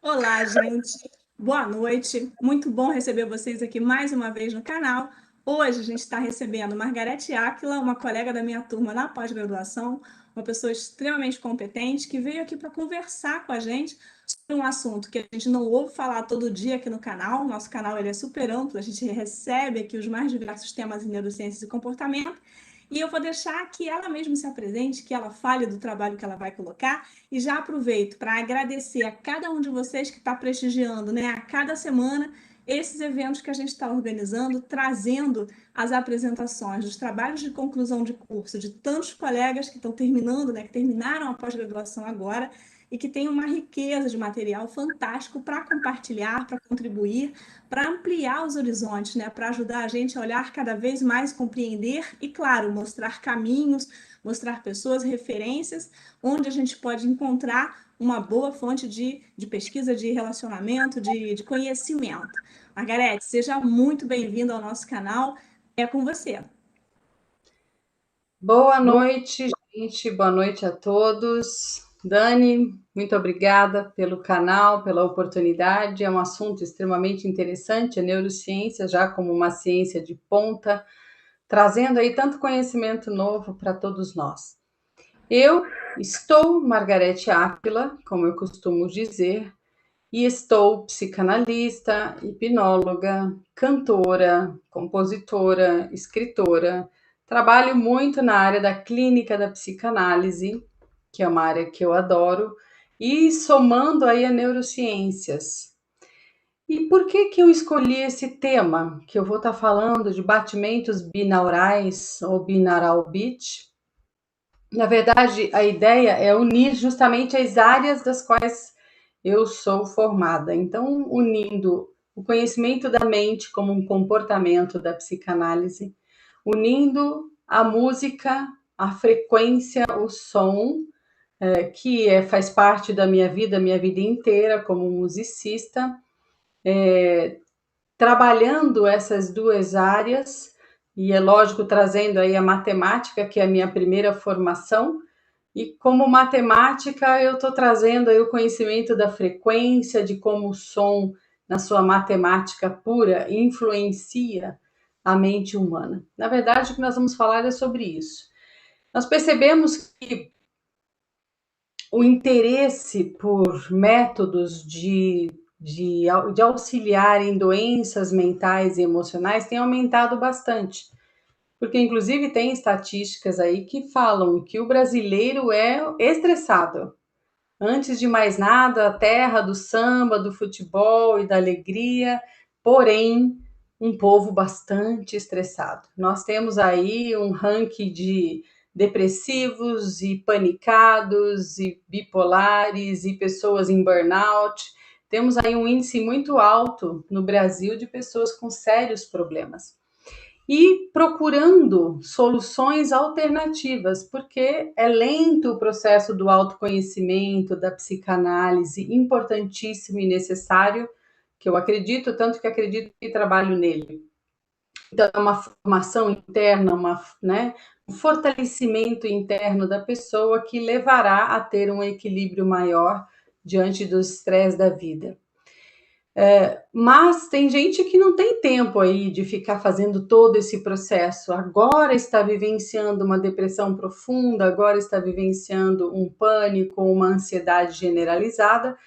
Olá, gente. Boa noite. Muito bom receber vocês aqui mais uma vez no canal. Hoje a gente está recebendo Margarete Ávila, uma colega da minha turma na pós-graduação, uma pessoa extremamente competente que veio aqui para conversar com a gente sobre um assunto que a gente não ouve falar todo dia aqui no canal. Nosso canal ele é super amplo, a gente recebe aqui os mais diversos temas em neurociências e comportamento. E eu vou deixar que ela mesma se apresente, que ela fale do trabalho que ela vai colocar. E já aproveito para agradecer a cada um de vocês que está prestigiando, né, a cada semana, esses eventos que a gente está organizando, trazendo as apresentações dos trabalhos de conclusão de curso de tantos colegas que estão terminando, né, que terminaram a pós-graduação agora e que têm uma riqueza de material fantástico para compartilhar, para contribuir, para ampliar os horizontes, né, para ajudar a gente a olhar cada vez mais, compreender e, claro, mostrar caminhos, mostrar pessoas, referências onde a gente pode encontrar uma boa fonte de pesquisa, de relacionamento, de conhecimento. Margarete, seja muito bem-vinda ao nosso canal. É com você. Boa noite, gente. Boa noite a todos. Dani, muito obrigada pelo canal, pela oportunidade. É um assunto extremamente interessante, a neurociência já como uma ciência de ponta, trazendo aí tanto conhecimento novo para todos nós. Eu estou Margarete Ávila, como eu costumo dizer, e estou psicanalista, hipnóloga, cantora, compositora, escritora. Trabalho muito na área da clínica da psicanálise, que é uma área que eu adoro, e somando aí a neurociências. E por que eu escolhi esse tema? Que eu vou estar falando de batimentos binaurais ou binaural beat. Na verdade, a ideia é unir justamente as áreas das quais eu sou formada. Então, unindo o conhecimento da mente como um comportamento da psicanálise, unindo a música, a frequência, o som, faz parte da minha vida inteira como musicista, trabalhando essas duas áreas, e é lógico, trazendo aí a matemática, que é a minha primeira formação, e como matemática, eu estou trazendo aí o conhecimento da frequência, de como o som, na sua matemática pura, influencia a mente humana. Na verdade, o que nós vamos falar é sobre isso. Nós percebemos que o interesse por métodos de auxiliar em doenças mentais e emocionais tem aumentado bastante. Porque, inclusive, tem estatísticas aí que falam que o brasileiro é estressado. Antes de mais nada, a terra do samba, do futebol e da alegria, porém, um povo bastante estressado. Nós temos aí um ranking de depressivos e panicados e bipolares e pessoas em burnout. Temos aí um índice muito alto no Brasil de pessoas com sérios problemas e procurando soluções alternativas, porque é lento o processo do autoconhecimento, da psicanálise, importantíssimo e necessário, que eu acredito, tanto que acredito que trabalho nele. Então, é uma formação interna, um fortalecimento interno da pessoa que levará a ter um equilíbrio maior diante do estresse da vida. Mas tem gente que não tem tempo aí de ficar fazendo todo esse processo. Agora está vivenciando uma depressão profunda, agora está vivenciando um pânico, uma ansiedade generalizada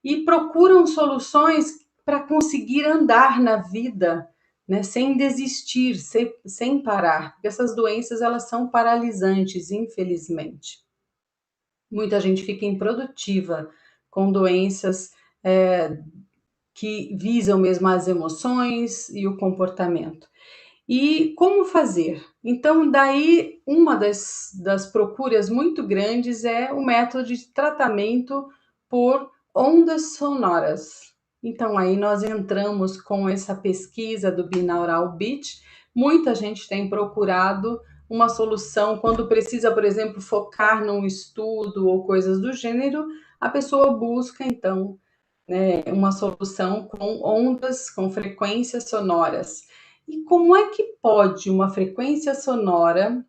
e procuram soluções para conseguir andar na vida, né, sem desistir, sem parar. Porque essas doenças elas são paralisantes, infelizmente. Muita gente fica improdutiva com doenças que visam mesmo as emoções e o comportamento. E como fazer? Então, daí, uma das procuras muito grandes é o método de tratamento por ondas sonoras. Então, aí nós entramos com essa pesquisa do binaural beat. Muita gente tem procurado uma solução quando precisa, por exemplo, focar num estudo ou coisas do gênero, a pessoa busca, então, uma solução com ondas, com frequências sonoras. E como é que pode uma frequência sonora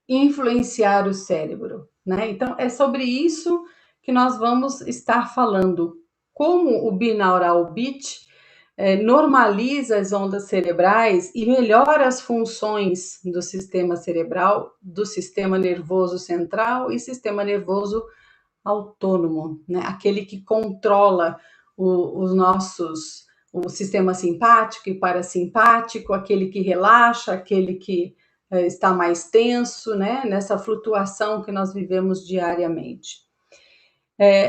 influenciar o cérebro, né? Então, é sobre isso que nós vamos estar falando como o binaural beat normaliza as ondas cerebrais e melhora as funções do sistema cerebral, do sistema nervoso central e sistema nervoso autônomo, né? Aquele que controla o sistema simpático e parasimpático, aquele que relaxa, aquele que está mais tenso, né? Nessa flutuação que nós vivemos diariamente.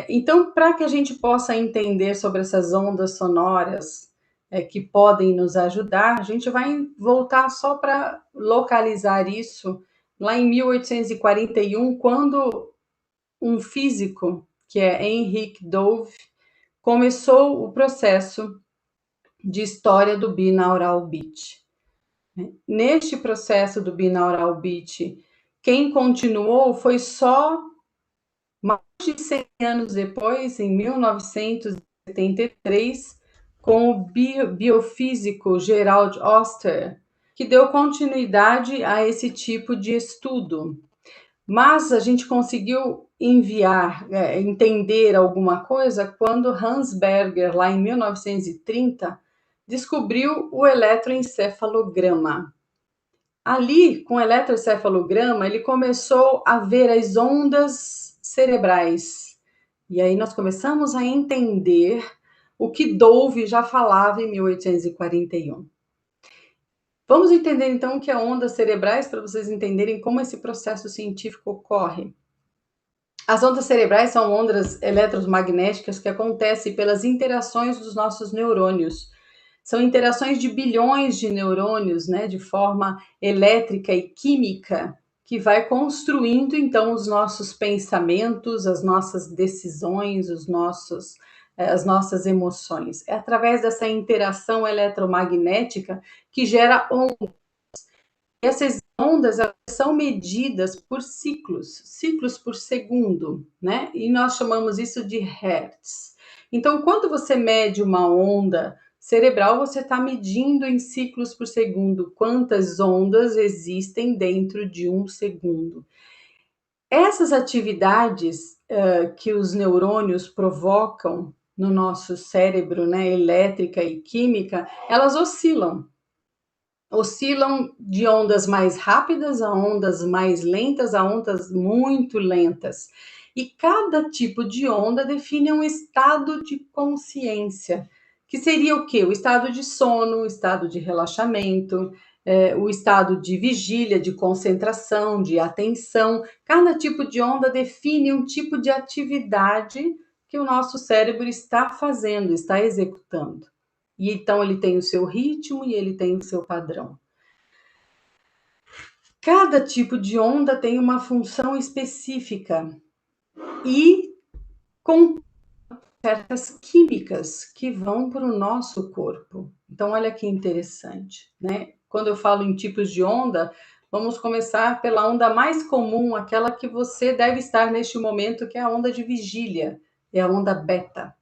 Então, para que a gente possa entender sobre essas ondas sonoras que podem nos ajudar, a gente vai voltar só para localizar isso lá em 1841, quando um físico, que é Henrik Dove, começou o processo de história do binaural beat. Neste processo do binaural beat, quem continuou foi só mais de 100 anos depois, em 1973, com o biofísico Gerald Oster, que deu continuidade a esse tipo de estudo. Mas a gente conseguiu entender alguma coisa quando Hans Berger, lá em 1930, descobriu o eletroencefalograma. Ali, com o eletroencefalograma, ele começou a ver as ondas cerebrais. E aí nós começamos a entender o que Dove já falava em 1841. Vamos entender então o que é ondas cerebrais para vocês entenderem como esse processo científico ocorre. As ondas cerebrais são ondas eletromagnéticas que acontecem pelas interações dos nossos neurônios. São interações de bilhões de neurônios, né, de forma elétrica e química, que vai construindo então os nossos pensamentos, as nossas decisões, as nossas emoções. É através dessa interação eletromagnética que gera ondas. Essas ondas são medidas por ciclos por segundo, né? E nós chamamos isso de hertz. Então, quando você mede uma onda cerebral, você está medindo em ciclos por segundo quantas ondas existem dentro de um segundo. Essas atividades que os neurônios provocam no nosso cérebro, né, elétrica e química, elas oscilam de ondas mais rápidas a ondas mais lentas, a ondas muito lentas. E cada tipo de onda define um estado de consciência, que seria o quê? O estado de sono, o estado de relaxamento, o estado de vigília, de concentração, de atenção. Cada tipo de onda define um tipo de atividade que o nosso cérebro está fazendo, está executando. E então ele tem o seu ritmo e ele tem o seu padrão. Cada tipo de onda tem uma função específica e com certas químicas que vão para o nosso corpo. Então, olha que interessante, né? Quando eu falo em tipos de onda, vamos começar pela onda mais comum, aquela que você deve estar neste momento, que é a onda de vigília, é a onda beta.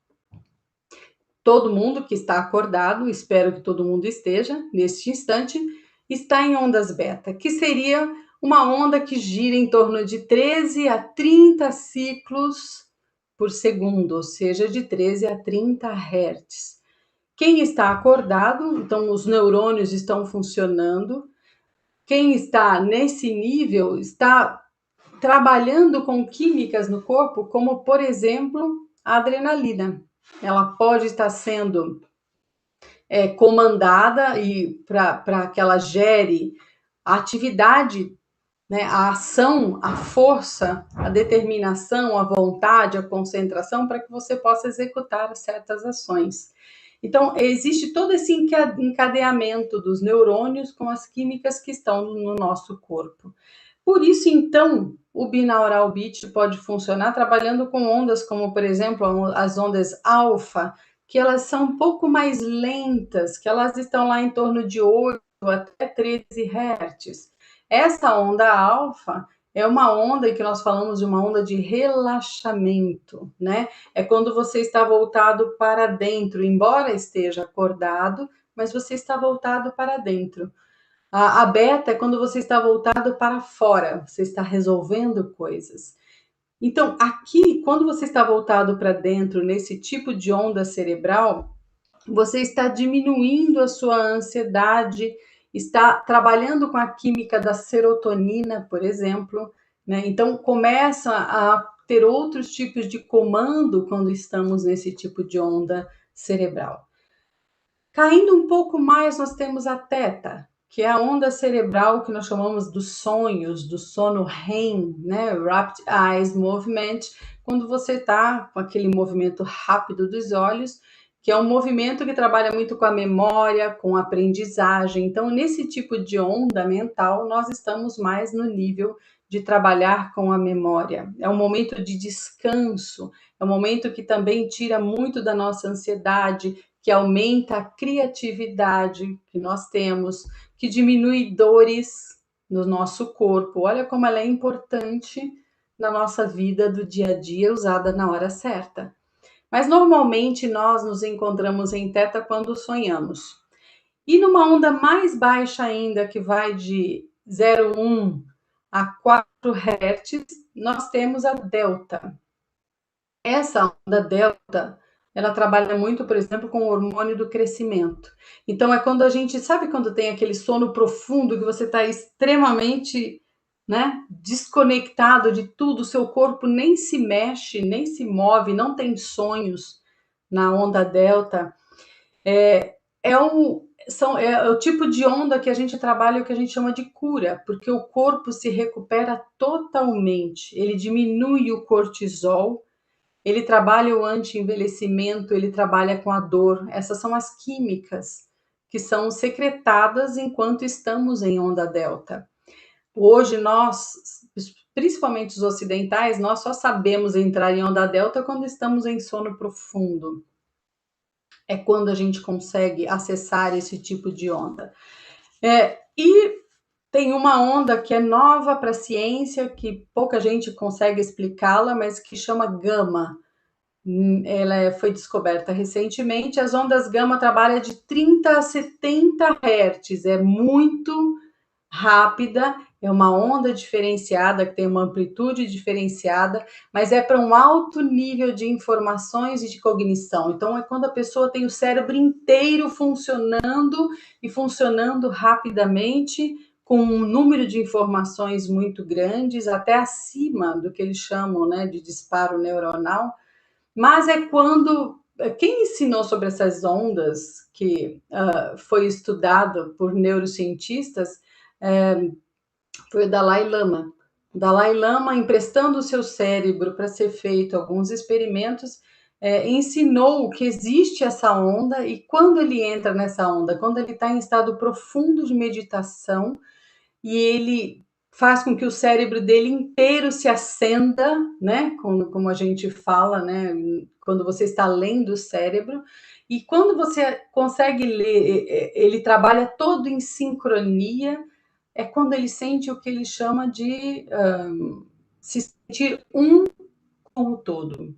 Todo mundo que está acordado, espero que todo mundo esteja neste instante, está em ondas beta, que seria uma onda que gira em torno de 13 a 30 ciclos por segundo, ou seja, de 13 a 30 Hz. Quem está acordado, então os neurônios estão funcionando. Quem está nesse nível está trabalhando com químicas no corpo, como, por exemplo, a adrenalina. Ela pode estar sendo comandada e para que ela gere a atividade, né, a ação, a força, a determinação, a vontade, a concentração, para que você possa executar certas ações. Então, existe todo esse encadeamento dos neurônios com as químicas que estão no nosso corpo. Por isso, então, o binaural beat pode funcionar trabalhando com ondas como, por exemplo, as ondas alfa, que elas são um pouco mais lentas, que elas estão lá em torno de 8 até 13 Hz. Essa onda alfa é uma onda que nós falamos de uma onda de relaxamento, né? É quando você está voltado para dentro, embora esteja acordado, mas você está voltado para dentro. A beta é quando você está voltado para fora, você está resolvendo coisas. Então, aqui, quando você está voltado para dentro, nesse tipo de onda cerebral, você está diminuindo a sua ansiedade, está trabalhando com a química da serotonina, por exemplo, né? Então, começa a ter outros tipos de comando quando estamos nesse tipo de onda cerebral. Caindo um pouco mais, nós temos a teta, que é a onda cerebral que nós chamamos dos sonhos, do sono REM, né? Rapid Eyes Movement, quando você está com aquele movimento rápido dos olhos, que é um movimento que trabalha muito com a memória, com a aprendizagem. Então, nesse tipo de onda mental, nós estamos mais no nível de trabalhar com a memória. É um momento de descanso, é um momento que também tira muito da nossa ansiedade, que aumenta a criatividade que nós temos, que diminui dores no nosso corpo. Olha como ela é importante na nossa vida do dia a dia, usada na hora certa. Mas normalmente nós nos encontramos em teta quando sonhamos. E numa onda mais baixa ainda, que vai de 0,1 a 4 Hz, nós temos a delta. Essa onda delta, ela trabalha muito, por exemplo, com o hormônio do crescimento. Então, é quando a gente, sabe quando tem aquele sono profundo, que você está extremamente, né, desconectado de tudo, o seu corpo nem se mexe, nem se move, não tem sonhos na onda delta. É o tipo de onda que a gente trabalha, o que a gente chama de cura, porque o corpo se recupera totalmente, ele diminui o cortisol, ele trabalha o anti-envelhecimento, ele trabalha com a dor. Essas são as químicas que são secretadas enquanto estamos em onda delta. Hoje nós, principalmente os ocidentais, nós só sabemos entrar em onda delta quando estamos em sono profundo. É quando a gente consegue acessar esse tipo de onda. E tem uma onda que é nova para a ciência, que pouca gente consegue explicá-la, mas que chama gama. Ela foi descoberta recentemente. As ondas gama trabalham de 30 a 70 Hz, é muito rápida, é uma onda diferenciada, que tem uma amplitude diferenciada, mas é para um alto nível de informações e de cognição. Então, é quando a pessoa tem o cérebro inteiro funcionando e funcionando rapidamente, com um número de informações muito grandes, até acima do que eles chamam, né, de disparo neuronal. Mas é quando quem ensinou sobre essas ondas, que foi estudado por neurocientistas, foi o Dalai Lama. O Dalai Lama, emprestando o seu cérebro para ser feito alguns experimentos, ensinou que existe essa onda, e quando ele entra nessa onda, quando ele está em estado profundo de meditação, e ele faz com que o cérebro dele inteiro se acenda, né? Como a gente fala, né? Quando você está lendo o cérebro. E quando você consegue ler, ele trabalha todo em sincronia, é quando ele sente o que ele chama de se sentir um com o todo.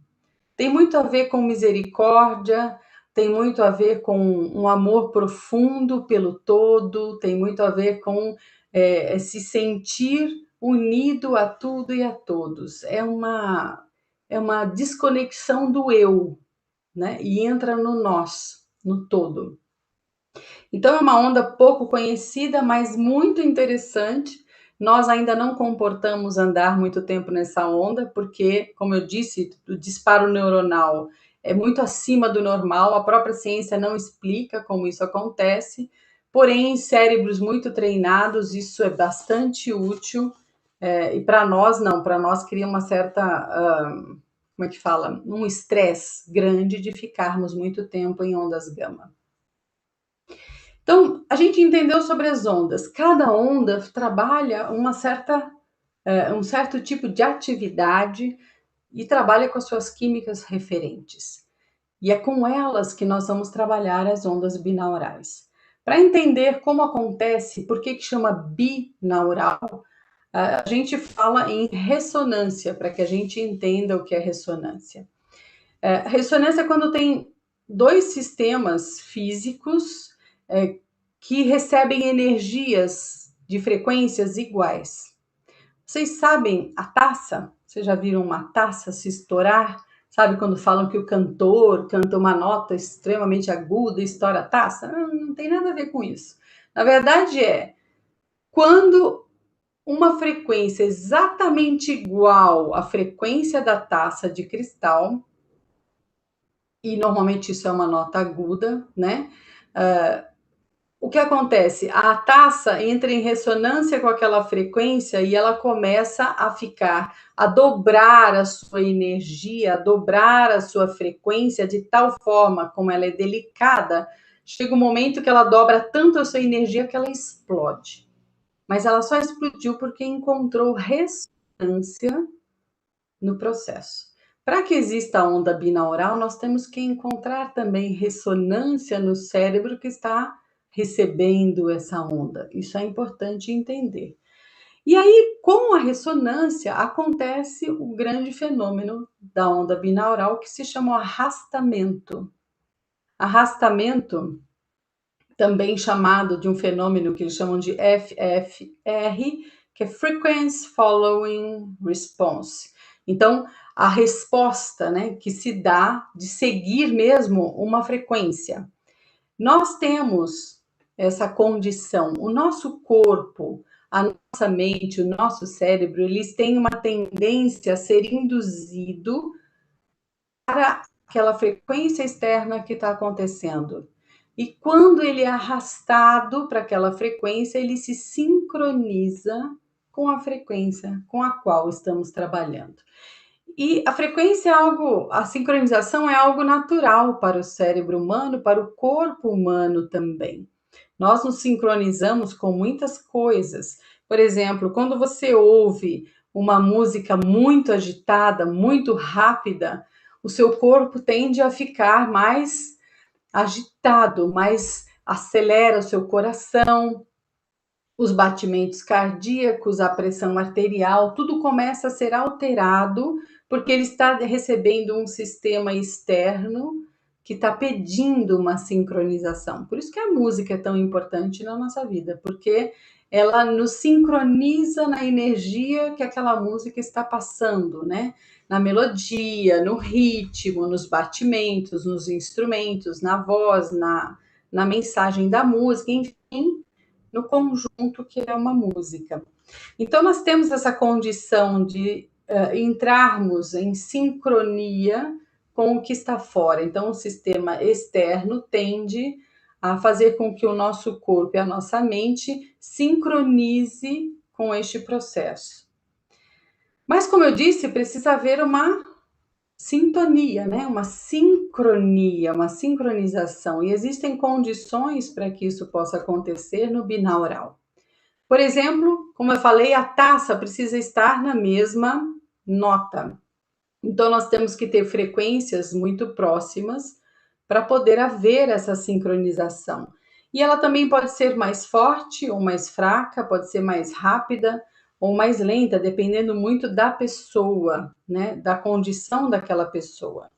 Tem muito a ver com misericórdia, tem muito a ver com um amor profundo pelo todo, tem muito a ver com se sentir unido a tudo e a todos. É uma desconexão do eu, né? E entra no nós, no todo. Então, é uma onda pouco conhecida, mas muito interessante. Nós ainda não comportamos andar muito tempo nessa onda, porque, como eu disse, o disparo neuronal é muito acima do normal, a própria ciência não explica como isso acontece, porém, em cérebros muito treinados, isso é bastante útil, e para nós não, para nós cria uma certa, como é que fala? Um estresse grande de ficarmos muito tempo em ondas gama. Então, a gente entendeu sobre as ondas. Cada onda trabalha um certo tipo de atividade e trabalha com as suas químicas referentes. E é com elas que nós vamos trabalhar as ondas binaurais. Para entender como acontece, por que chama binaural, a gente fala em ressonância, para que a gente entenda o que é ressonância. Ressonância é quando tem dois sistemas físicos que recebem energias de frequências iguais. Vocês sabem a taça? Vocês já viram uma taça se estourar? Sabe quando falam que o cantor canta uma nota extremamente aguda e estoura a taça? Não tem nada a ver com isso. Na verdade quando uma frequência exatamente igual à frequência da taça de cristal, e normalmente isso é uma nota aguda, né? O que acontece? A taça entra em ressonância com aquela frequência e ela começa a dobrar a sua energia, a dobrar a sua frequência de tal forma como ela é delicada. Chega um momento que ela dobra tanto a sua energia que ela explode. Mas ela só explodiu porque encontrou ressonância no processo. Para que exista a onda binaural, nós temos que encontrar também ressonância no cérebro que está recebendo essa onda. Isso é importante entender. E aí, com a ressonância, acontece o grande fenômeno da onda binaural que se chama arrastamento. Arrastamento, também chamado de um fenômeno que eles chamam de FFR, que é Frequency Following Response. Então, a resposta, né, que se dá de seguir mesmo uma frequência. Nós temos essa condição, o nosso corpo, a nossa mente, o nosso cérebro, eles têm uma tendência a ser induzido para aquela frequência externa que está acontecendo. E quando ele é arrastado para aquela frequência, ele se sincroniza com a frequência com a qual estamos trabalhando. E a frequência é algo, a sincronização é algo natural para o cérebro humano, para o corpo humano também. Nós nos sincronizamos com muitas coisas. Por exemplo, quando você ouve uma música muito agitada, muito rápida, o seu corpo tende a ficar mais agitado, mais acelera o seu coração, os batimentos cardíacos, a pressão arterial, tudo começa a ser alterado porque ele está recebendo um sistema externo que está pedindo uma sincronização. Por isso que a música é tão importante na nossa vida, porque ela nos sincroniza na energia que aquela música está passando, né? Na melodia, no ritmo, nos batimentos, nos instrumentos, na voz, na mensagem da música, enfim, no conjunto que é uma música. Então, nós temos essa condição de entrarmos em sincronia com o que está fora. Então, o sistema externo tende a fazer com que o nosso corpo e a nossa mente sincronize com este processo. Mas, como eu disse, precisa haver uma sintonia, né? Uma sincronia, uma sincronização. E existem condições para que isso possa acontecer no binaural. Por exemplo, como eu falei, a taça precisa estar na mesma nota. Então, nós temos que ter frequências muito próximas para poder haver essa sincronização. E ela também pode ser mais forte ou mais fraca, pode ser mais rápida ou mais lenta, dependendo muito da pessoa, né? Da condição daquela pessoa.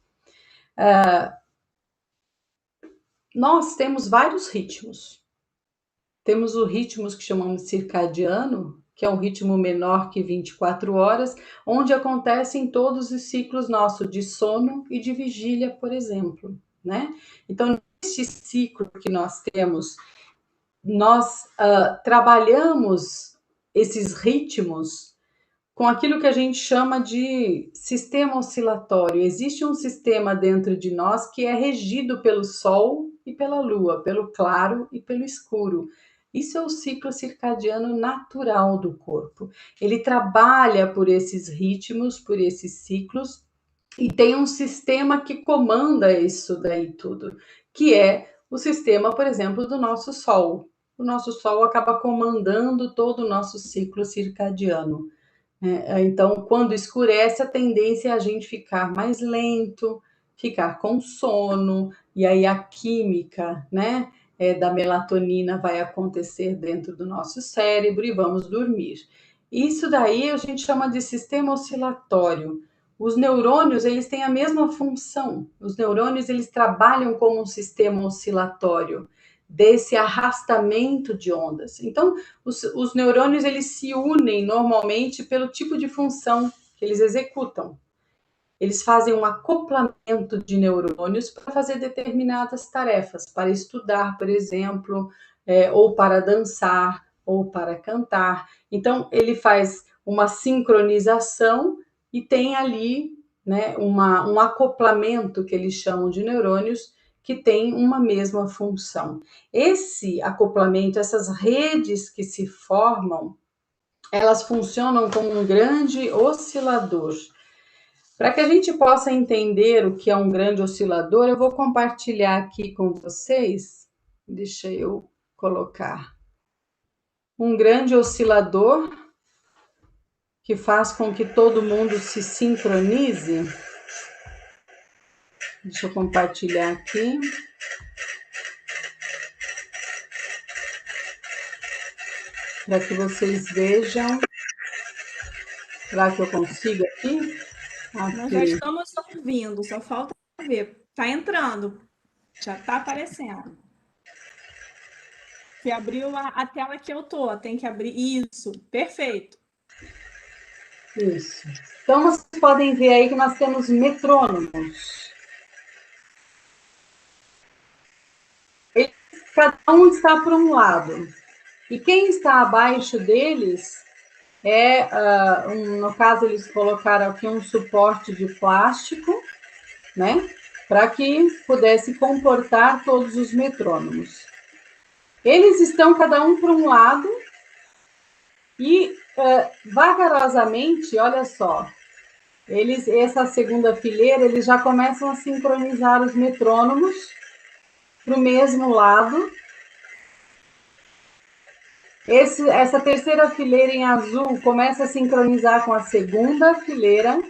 Nós temos vários ritmos. Temos o ritmo que chamamos circadiano, que é um ritmo menor que 24 horas, onde acontecem todos os ciclos nossos de sono e de vigília, por exemplo, né? Então, neste ciclo que nós temos, nós trabalhamos esses ritmos com aquilo que a gente chama de sistema oscilatório. Existe um sistema dentro de nós que é regido pelo Sol e pela Lua, pelo claro e pelo escuro. Isso é o ciclo circadiano natural do corpo. Ele trabalha por esses ritmos, por esses ciclos, e tem um sistema que comanda isso daí tudo, que é o sistema, por exemplo, do nosso Sol. O nosso Sol acaba comandando todo o nosso ciclo circadiano. Então, quando escurece, a tendência é a gente ficar mais lento, ficar com sono, e aí a química, né, da melatonina vai acontecer dentro do nosso cérebro e vamos dormir. Isso daí a gente chama de sistema oscilatório. Os neurônios, eles têm a mesma função. Os neurônios, eles trabalham como um sistema oscilatório desse arrastamento de ondas. Então, os neurônios, eles se unem normalmente pelo tipo de função que eles executam. Eles fazem um acoplamento de neurônios para fazer determinadas tarefas, para estudar, por exemplo, ou para dançar, ou para cantar. Então, ele faz uma sincronização e tem ali, né, um acoplamento que eles chamam de neurônios que tem uma mesma função. Esse acoplamento, essas redes que se formam, elas funcionam como um grande oscilador. Para que a gente possa entender o que é um grande oscilador, eu vou compartilhar aqui com vocês. Deixa eu colocar. Um grande oscilador que faz com que todo mundo se sincronize. Deixa eu compartilhar aqui. Para que vocês vejam. Será que eu consigo aqui? Nós já estamos ouvindo, só falta ver. Está entrando, já está aparecendo. Você abriu a tela que eu tô, tem que abrir. Isso, perfeito. Isso. Então, vocês podem ver aí que nós temos metrônomos. Cada um está por um lado. E quem está abaixo deles no caso, eles colocaram aqui um suporte de plástico, né? Para que pudesse comportar todos os metrônomos. Eles estão cada um por um lado e vagarosamente, olha só, essa segunda fileira, eles já começam a sincronizar os metrônomos para o mesmo lado. Essa terceira fileira em azul começa a sincronizar com a segunda fileira.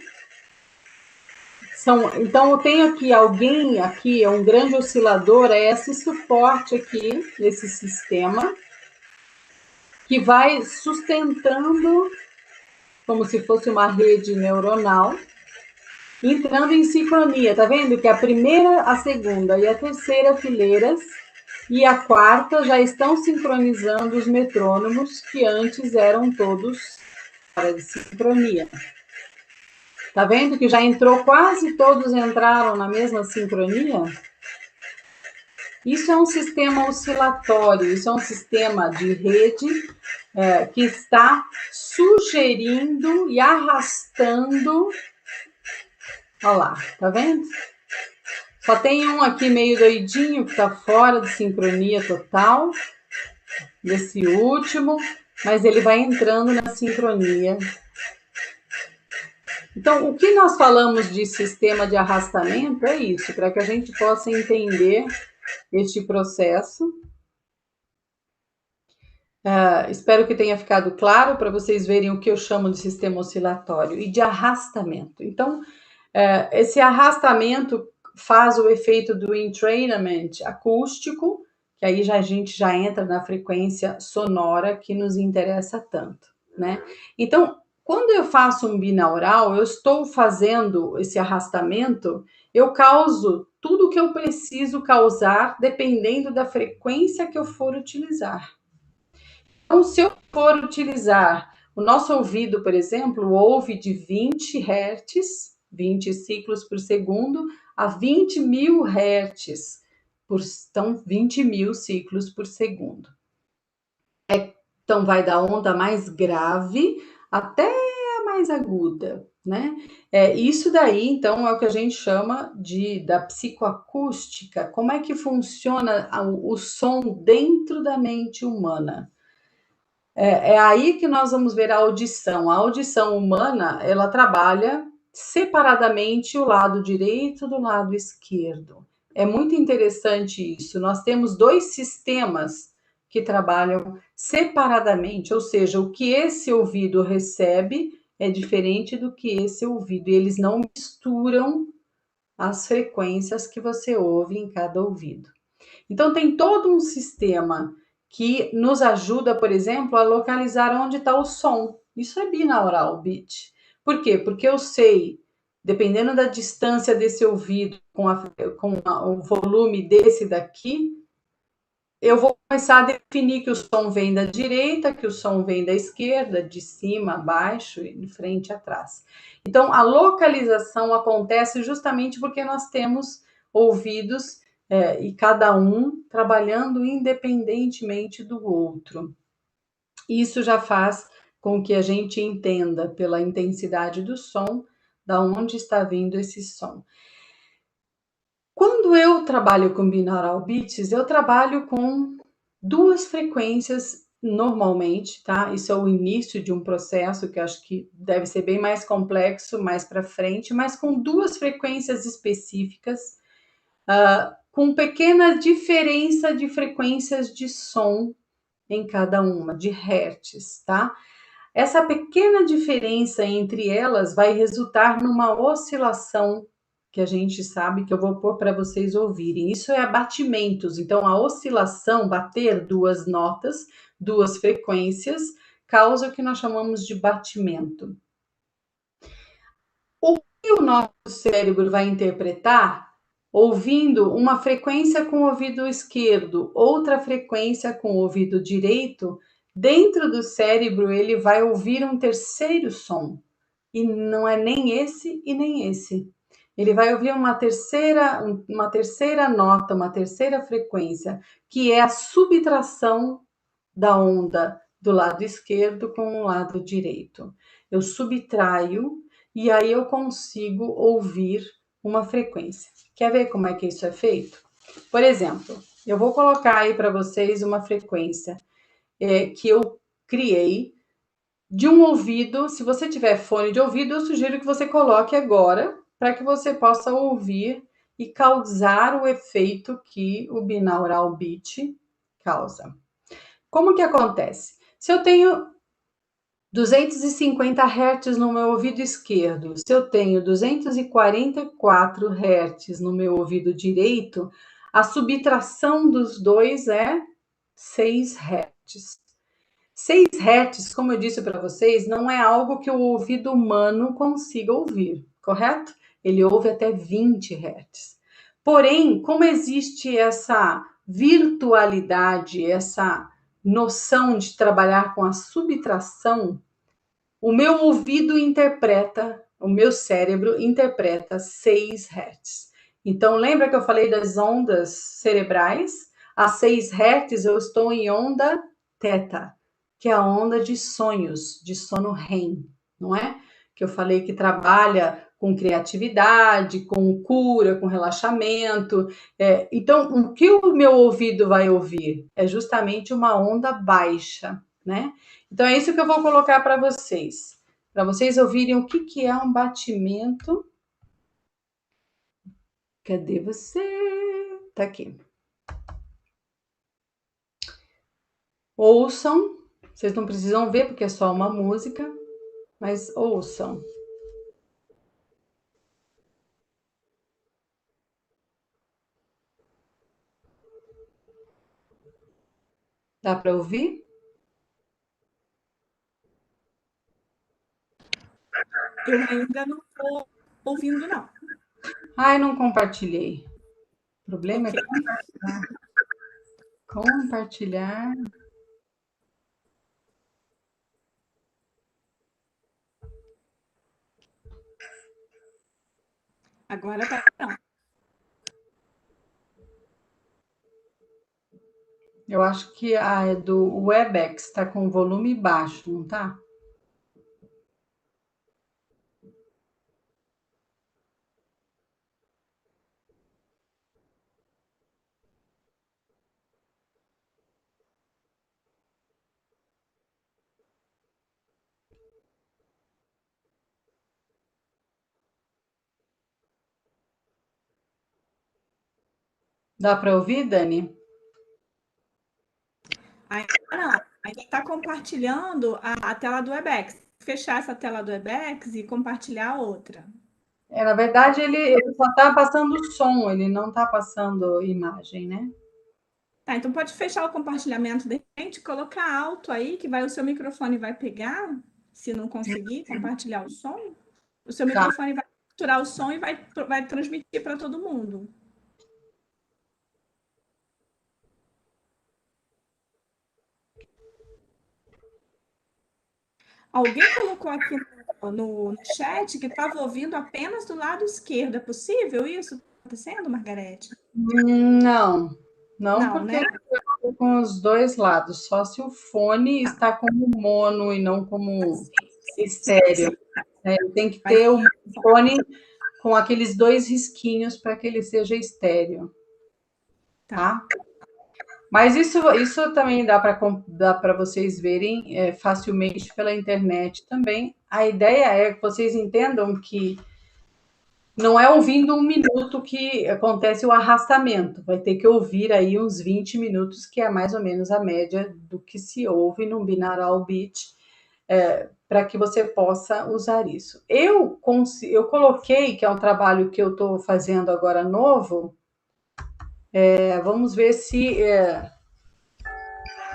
Então, eu tenho aqui alguém, um grande oscilador, é esse suporte aqui, esse sistema, que vai sustentando, como se fosse uma rede neuronal, entrando em sincronia. Tá vendo que a primeira, a segunda e a terceira fileiras e a quarta já estão sincronizando os metrônomos que antes eram todos fora de sincronia. Tá vendo que já entrou, quase todos entraram na mesma sincronia? Isso é um sistema oscilatório, isso é um sistema de rede que está sugerindo e arrastando. Olha lá, tá vendo? Só tem um aqui meio doidinho que está fora de sincronia total, desse último, mas ele vai entrando na sincronia. Então, o que nós falamos de sistema de arrastamento é isso, para que a gente possa entender este processo. Espero que tenha ficado claro para vocês verem o que eu chamo de sistema oscilatório e de arrastamento. Então, esse arrastamento faz o efeito do entrainment acústico, que aí a gente já entra na frequência sonora que nos interessa tanto, né? Então, quando eu faço um binaural, eu estou fazendo esse arrastamento, eu causo tudo o que eu preciso causar, dependendo da frequência que eu for utilizar. Então, se eu for utilizar o nosso ouvido, por exemplo, ouve de 20 Hz, 20 ciclos por segundo, a 20 mil Hz, então 20 mil ciclos por segundo. Então, vai da onda mais grave até a mais aguda, né? Isso daí, então, é o que a gente chama da psicoacústica. Como é que funciona o som dentro da mente humana? É aí que nós vamos ver a audição. A audição humana, ela trabalha separadamente o lado direito do lado esquerdo. É muito interessante isso. Nós temos dois sistemas que trabalham separadamente, ou seja, o que esse ouvido recebe é diferente do que esse ouvido, e eles não misturam as frequências que você ouve em cada ouvido. Então, tem todo um sistema que nos ajuda, por exemplo, a localizar onde está o som. Isso é binaural beat. Por quê? Porque eu sei, dependendo da distância desse ouvido com o volume desse daqui, eu vou começar a definir que o som vem da direita, que o som vem da esquerda, de cima a baixo, de frente a trás. Então, a localização acontece justamente porque nós temos ouvidos e cada um trabalhando independentemente do outro. Isso já faz com que a gente entenda pela intensidade do som, da onde está vindo esse som. Quando eu trabalho com binaural beats, eu trabalho com duas frequências normalmente, tá? Isso é o início de um processo que eu acho que deve ser bem mais complexo mais para frente, mas com duas frequências específicas, com pequena diferença de frequências de som em cada uma, de hertz, tá? Essa pequena diferença entre elas vai resultar numa oscilação que a gente sabe que eu vou pôr para vocês ouvirem. Isso é batimentos. Então, a oscilação, bater duas notas, duas frequências, causa o que nós chamamos de batimento. O que o nosso cérebro vai interpretar ouvindo uma frequência com o ouvido esquerdo, outra frequência com o ouvido direito, dentro do cérebro ele vai ouvir um terceiro som. E não é nem esse e nem esse. Ele vai ouvir uma terceira nota, uma terceira frequência, que é a subtração da onda do lado esquerdo com o lado direito. Eu subtraio e aí eu consigo ouvir uma frequência. Quer ver como é que isso é feito? Por exemplo, eu vou colocar aí para vocês uma frequência que eu criei de um ouvido. Se você tiver fone de ouvido, eu sugiro que você coloque agora para que você possa ouvir e causar o efeito que o binaural beat causa. Como que acontece? Se eu tenho 250 Hz no meu ouvido esquerdo, se eu tenho 244 Hz no meu ouvido direito, a subtração dos dois é 6 Hz. 6 Hz, como eu disse para vocês, não é algo que o ouvido humano consiga ouvir, correto? Ele ouve até 20 Hz. Porém, como existe essa virtualidade, essa noção de trabalhar com a subtração, o meu ouvido interpreta, o meu cérebro interpreta 6 Hz. Então, lembra que eu falei das ondas cerebrais? A 6 Hz eu estou em onda teta, que é a onda de sonhos, de sono REM, não é? Que eu falei que trabalha com criatividade, com cura, com relaxamento. Então, o que o meu ouvido vai ouvir? É justamente uma onda baixa, né? Então, é isso que eu vou colocar para vocês ouvirem o que é um batimento. Cadê você? Tá aqui. Ouçam, vocês não precisam ver porque é só uma música, mas ouçam. Dá para ouvir? Eu ainda não estou ouvindo, não. Ai, não compartilhei. O problema Ok. é compartilhar. Agora tá. Não. Eu acho que a do Webex está com volume baixo, não tá? Dá para ouvir, Dani? Ainda não. Ainda está compartilhando a tela do Webex. Fechar essa tela do Webex e compartilhar a outra. Na verdade, ele só está passando som, ele não está passando imagem, né? Tá, então pode fechar o compartilhamento de repente, colocar alto aí, que vai o seu microfone vai pegar, se não conseguir compartilhar o som, o seu Tá. microfone vai capturar o som e vai transmitir para todo mundo. Alguém colocou aqui no chat que estava ouvindo apenas do lado esquerdo. É possível isso? Está acontecendo, Margarete? Não, não, Não, porque né? eu tô com os dois lados, só se o fone Tá. está como mono e não como Sim, estéreo. sim. Né? Tem que Mas, ter o fone com aqueles dois risquinhos para que ele seja estéreo, tá. tá? Mas isso também dá para vocês verem facilmente pela internet também. A ideia é que vocês entendam que não é ouvindo 1 minuto que acontece o arrastamento. Vai ter que ouvir aí uns 20 minutos, que é mais ou menos a média do que se ouve num binaural beat, para que você possa usar isso. Eu coloquei, que é um trabalho que eu estou fazendo agora novo, vamos ver se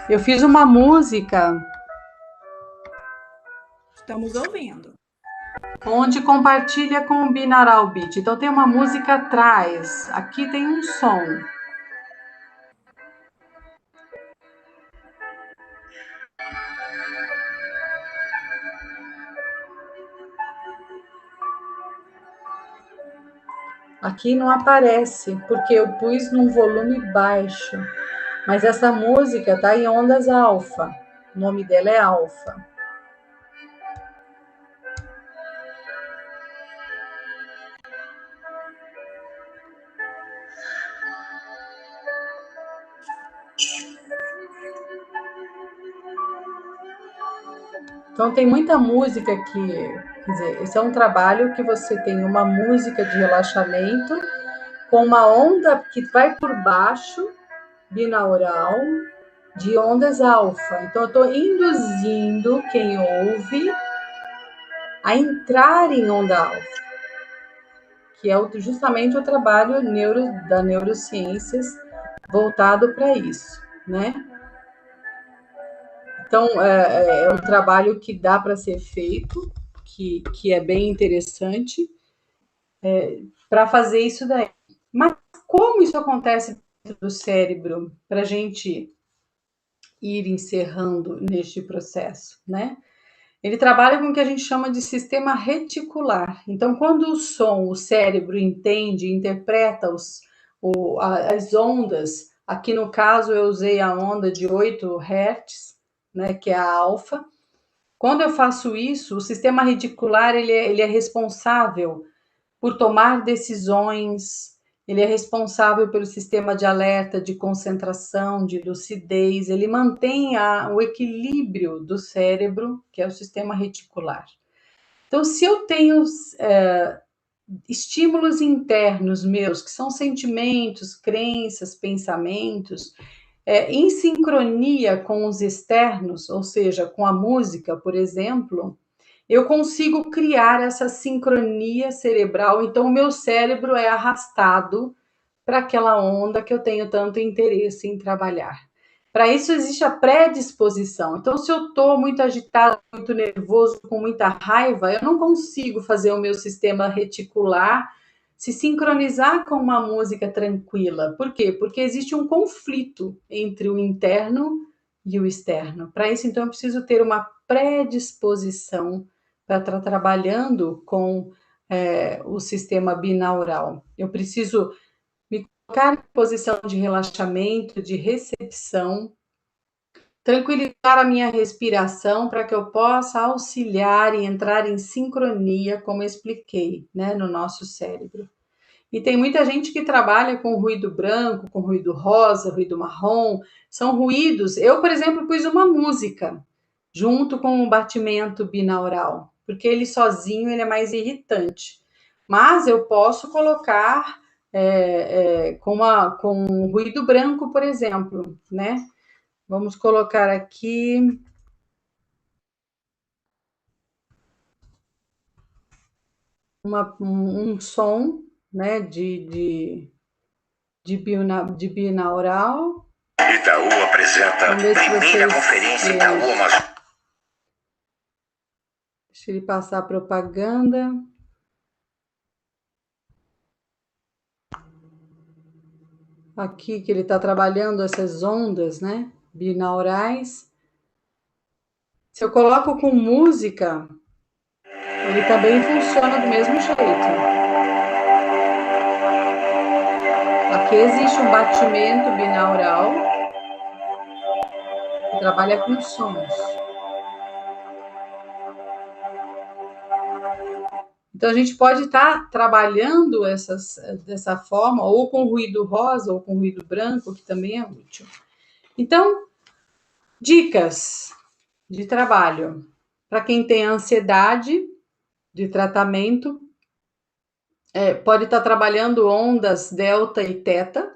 eu fiz uma música Estamos ouvindo. onde compartilha com o binaural beat. Então tem uma música atrás, aqui tem um som. Aqui não aparece, porque eu pus num volume baixo. Mas essa música tá em ondas alfa. O nome dela é alfa. Então tem muita música que, quer dizer, esse é um trabalho que você tem uma música de relaxamento com uma onda que vai por baixo, binaural, de ondas alfa. Então eu estou induzindo quem ouve a entrar em onda alfa, que é justamente o trabalho da neurociências voltado para isso, né? Então, é um trabalho que dá para ser feito, que é bem interessante, para fazer isso daí. Mas como isso acontece dentro do cérebro, para a gente ir encerrando neste processo, né? Ele trabalha com o que a gente chama de sistema reticular. Então, quando o cérebro entende, interpreta as ondas, aqui no caso eu usei a onda de 8 Hz, né, que é a alfa. Quando eu faço isso, o sistema reticular ele é responsável por tomar decisões, ele é responsável pelo sistema de alerta, de concentração, de lucidez, ele mantém o equilíbrio do cérebro, que é o sistema reticular. Então, se eu tenho estímulos internos meus, que são sentimentos, crenças, pensamentos, em sincronia com os externos, ou seja, com a música, por exemplo, eu consigo criar essa sincronia cerebral. Então, o meu cérebro é arrastado para aquela onda que eu tenho tanto interesse em trabalhar. Para isso, existe a predisposição. Então, se eu estou muito agitado, muito nervoso, com muita raiva, eu não consigo fazer o meu sistema reticular se sincronizar com uma música tranquila. Por quê? Porque existe um conflito entre o interno e o externo. Para isso, então, eu preciso ter uma predisposição para estar trabalhando com o sistema binaural. Eu preciso me colocar em posição de relaxamento, de recepção, tranquilizar a minha respiração para que eu possa auxiliar e entrar em sincronia, como eu expliquei, né, no nosso cérebro. E tem muita gente que trabalha com ruído branco, com ruído rosa, ruído marrom, são ruídos. Eu, por exemplo, pus uma música junto com o batimento binaural, porque ele sozinho ele é mais irritante. Mas eu posso colocar com um ruído branco, por exemplo, né? Vamos colocar aqui um som, né, de binaural. Itaú apresenta primeira conferência Itaú Amazônia. Deixa ele passar a propaganda. Aqui que ele está trabalhando essas ondas, né, binaurais. Se eu coloco com música, ele também funciona do mesmo jeito. Aqui existe um batimento binaural que trabalha com sons. Então, a gente pode estar trabalhando dessa forma, ou com ruído rosa, ou com ruído branco, que também é útil. Então, dicas de trabalho. Para quem tem ansiedade de tratamento, pode estar trabalhando ondas delta e teta,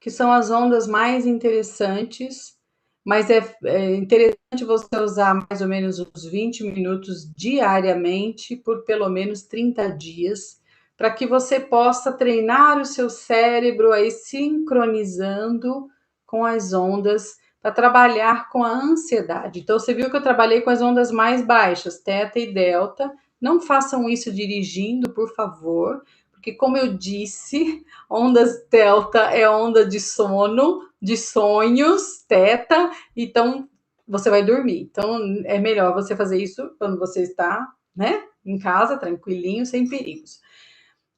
que são as ondas mais interessantes, mas é interessante você usar mais ou menos uns 20 minutos diariamente por pelo menos 30 dias, para que você possa treinar o seu cérebro aí sincronizando com as ondas para trabalhar com a ansiedade. Então, você viu que eu trabalhei com as ondas mais baixas, teta e delta. Não façam isso dirigindo, por favor, porque, como eu disse, ondas delta é onda de sono, de sonhos, teta, então você vai dormir. Então, é melhor você fazer isso quando você está, né, em casa, tranquilinho, sem perigos.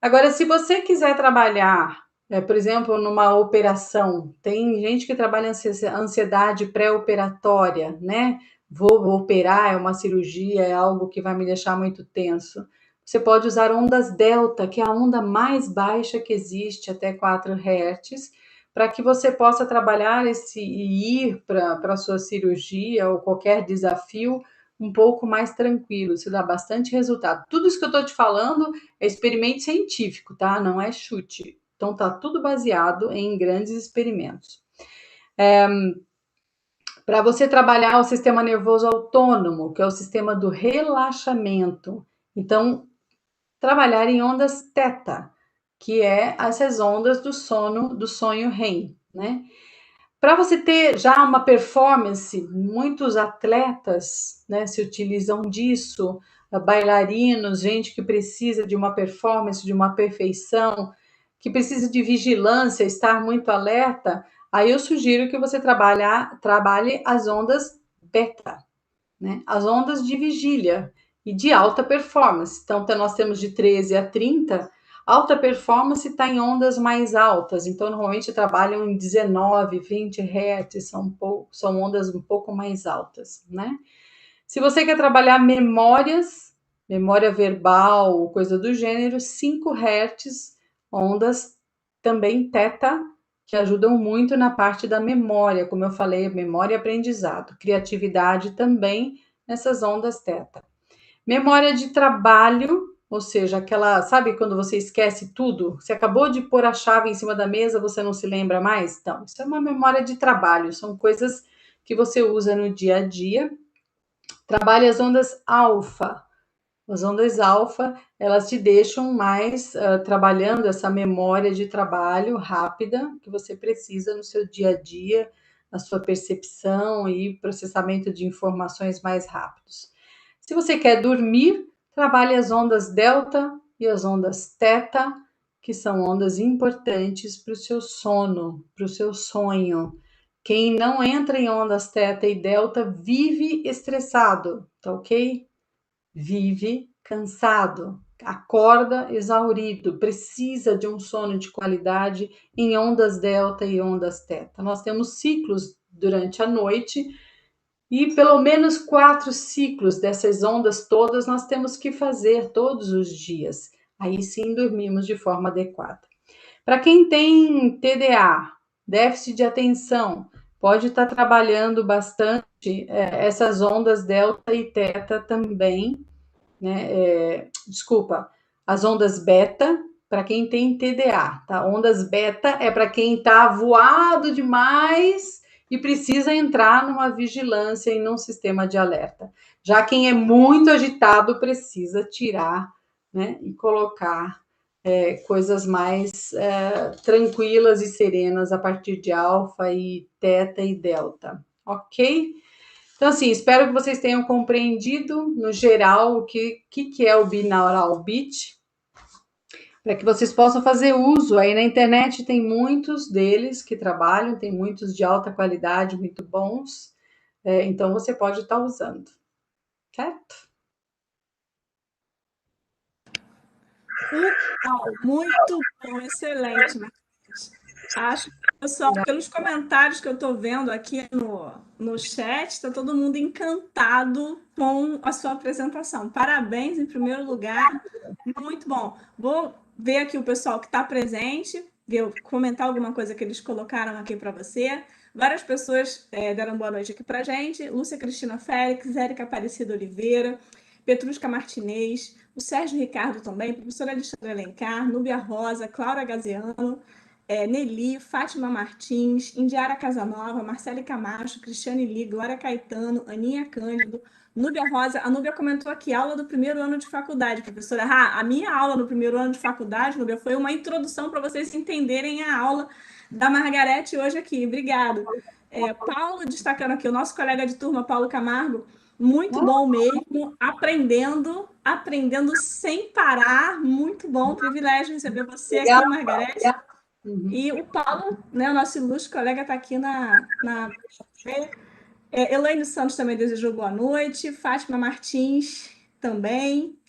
Agora, se você quiser trabalhar, por exemplo, numa operação, tem gente que trabalha ansiedade pré-operatória, né? Vou operar, é uma cirurgia, é algo que vai me deixar muito tenso. Você pode usar ondas delta, que é a onda mais baixa que existe, até 4 Hz, para que você possa trabalhar e ir para a sua cirurgia ou qualquer desafio um pouco mais tranquilo. Isso dá bastante resultado. Tudo isso que eu estou te falando é experimento científico, tá? Não é chute. Então, tá tudo baseado em grandes experimentos. Para você trabalhar o sistema nervoso autônomo, que é o sistema do relaxamento. Então, trabalhar em ondas teta, que é essas ondas do sono, do sonho REM, né? Para você ter já uma performance, muitos atletas, né, se utilizam disso, bailarinos, gente que precisa de uma performance, de uma perfeição, que precisa de vigilância, estar muito alerta. Aí eu sugiro que você trabalhe as ondas beta, né? As ondas de vigília e de alta performance. Então, nós temos de 13 a 30, alta performance está em ondas mais altas. Então, normalmente trabalham em 19, 20 Hz, são ondas um pouco mais altas, né? Se você quer trabalhar memória verbal, coisa do gênero, 5 Hz, ondas também teta, que ajudam muito na parte da memória, como eu falei, memória e aprendizado. Criatividade também nessas ondas teta. Memória de trabalho, ou seja, aquela, sabe quando você esquece tudo? Você acabou de pôr a chave em cima da mesa, você não se lembra mais? Então, isso é uma memória de trabalho, são coisas que você usa no dia a dia. Trabalhe as ondas alfa. As ondas alfa, elas te deixam mais trabalhando essa memória de trabalho rápida que você precisa no seu dia a dia, na sua percepção e processamento de informações mais rápidos. Se você quer dormir, trabalhe as ondas delta e as ondas teta, que são ondas importantes para o seu sono, para o seu sonho. Quem não entra em ondas teta e delta vive estressado, tá ok? Vive cansado, acorda exaurido, precisa de um sono de qualidade em ondas delta e ondas teta. Nós temos ciclos durante a noite e pelo menos 4 ciclos dessas ondas todas nós temos que fazer todos os dias. Aí sim dormimos de forma adequada. Para quem tem TDA, déficit de atenção, pode estar trabalhando bastante essas ondas delta e teta também, né? As ondas beta, para quem tem TDA, tá? Ondas beta é para quem está voado demais e precisa entrar numa vigilância e num sistema de alerta. Já quem é muito agitado precisa tirar, né? E colocar coisas mais tranquilas e serenas a partir de alfa e teta e delta, ok? Então, assim, espero que vocês tenham compreendido, no geral, o que é o binaural beat, para que vocês possam fazer uso. Aí na internet tem muitos deles que trabalham, tem muitos de alta qualidade, muito bons, então você pode estar usando. certo? Muito bom, excelente, Margarete. Acho que, pessoal, pelos comentários que eu estou vendo aqui no chat, está todo mundo encantado com a sua apresentação. Parabéns, em primeiro lugar. Muito bom. Vou ver aqui o pessoal que está presente, comentar alguma coisa que eles colocaram aqui para você. Várias pessoas deram boa noite aqui para a gente. Lúcia Cristina Félix, Érica Aparecida Oliveira, Petrusca Martinez, o Sérgio Ricardo também, professora Alexandre Alencar, Núbia Rosa, Cláudia Gaziano, Nelly, Fátima Martins, Indiara Casanova, Marcele Camacho, Cristiane Li, Glória Caetano, Aninha Cândido, Núbia Rosa. A Núbia comentou aqui, aula do primeiro ano de faculdade, professora. A minha aula no primeiro ano de faculdade, Núbia, foi uma introdução para vocês entenderem a aula da Margarete hoje aqui. Obrigado. Paulo, destacando aqui, o nosso colega de turma, Paulo Camargo, muito bom mesmo, aprendendo sem parar, muito bom, privilégio receber você aqui, Margarete. E o Paulo, né, o nosso ilustre colega, está aqui na Elaine Santos também desejou boa noite, Fátima Martins também.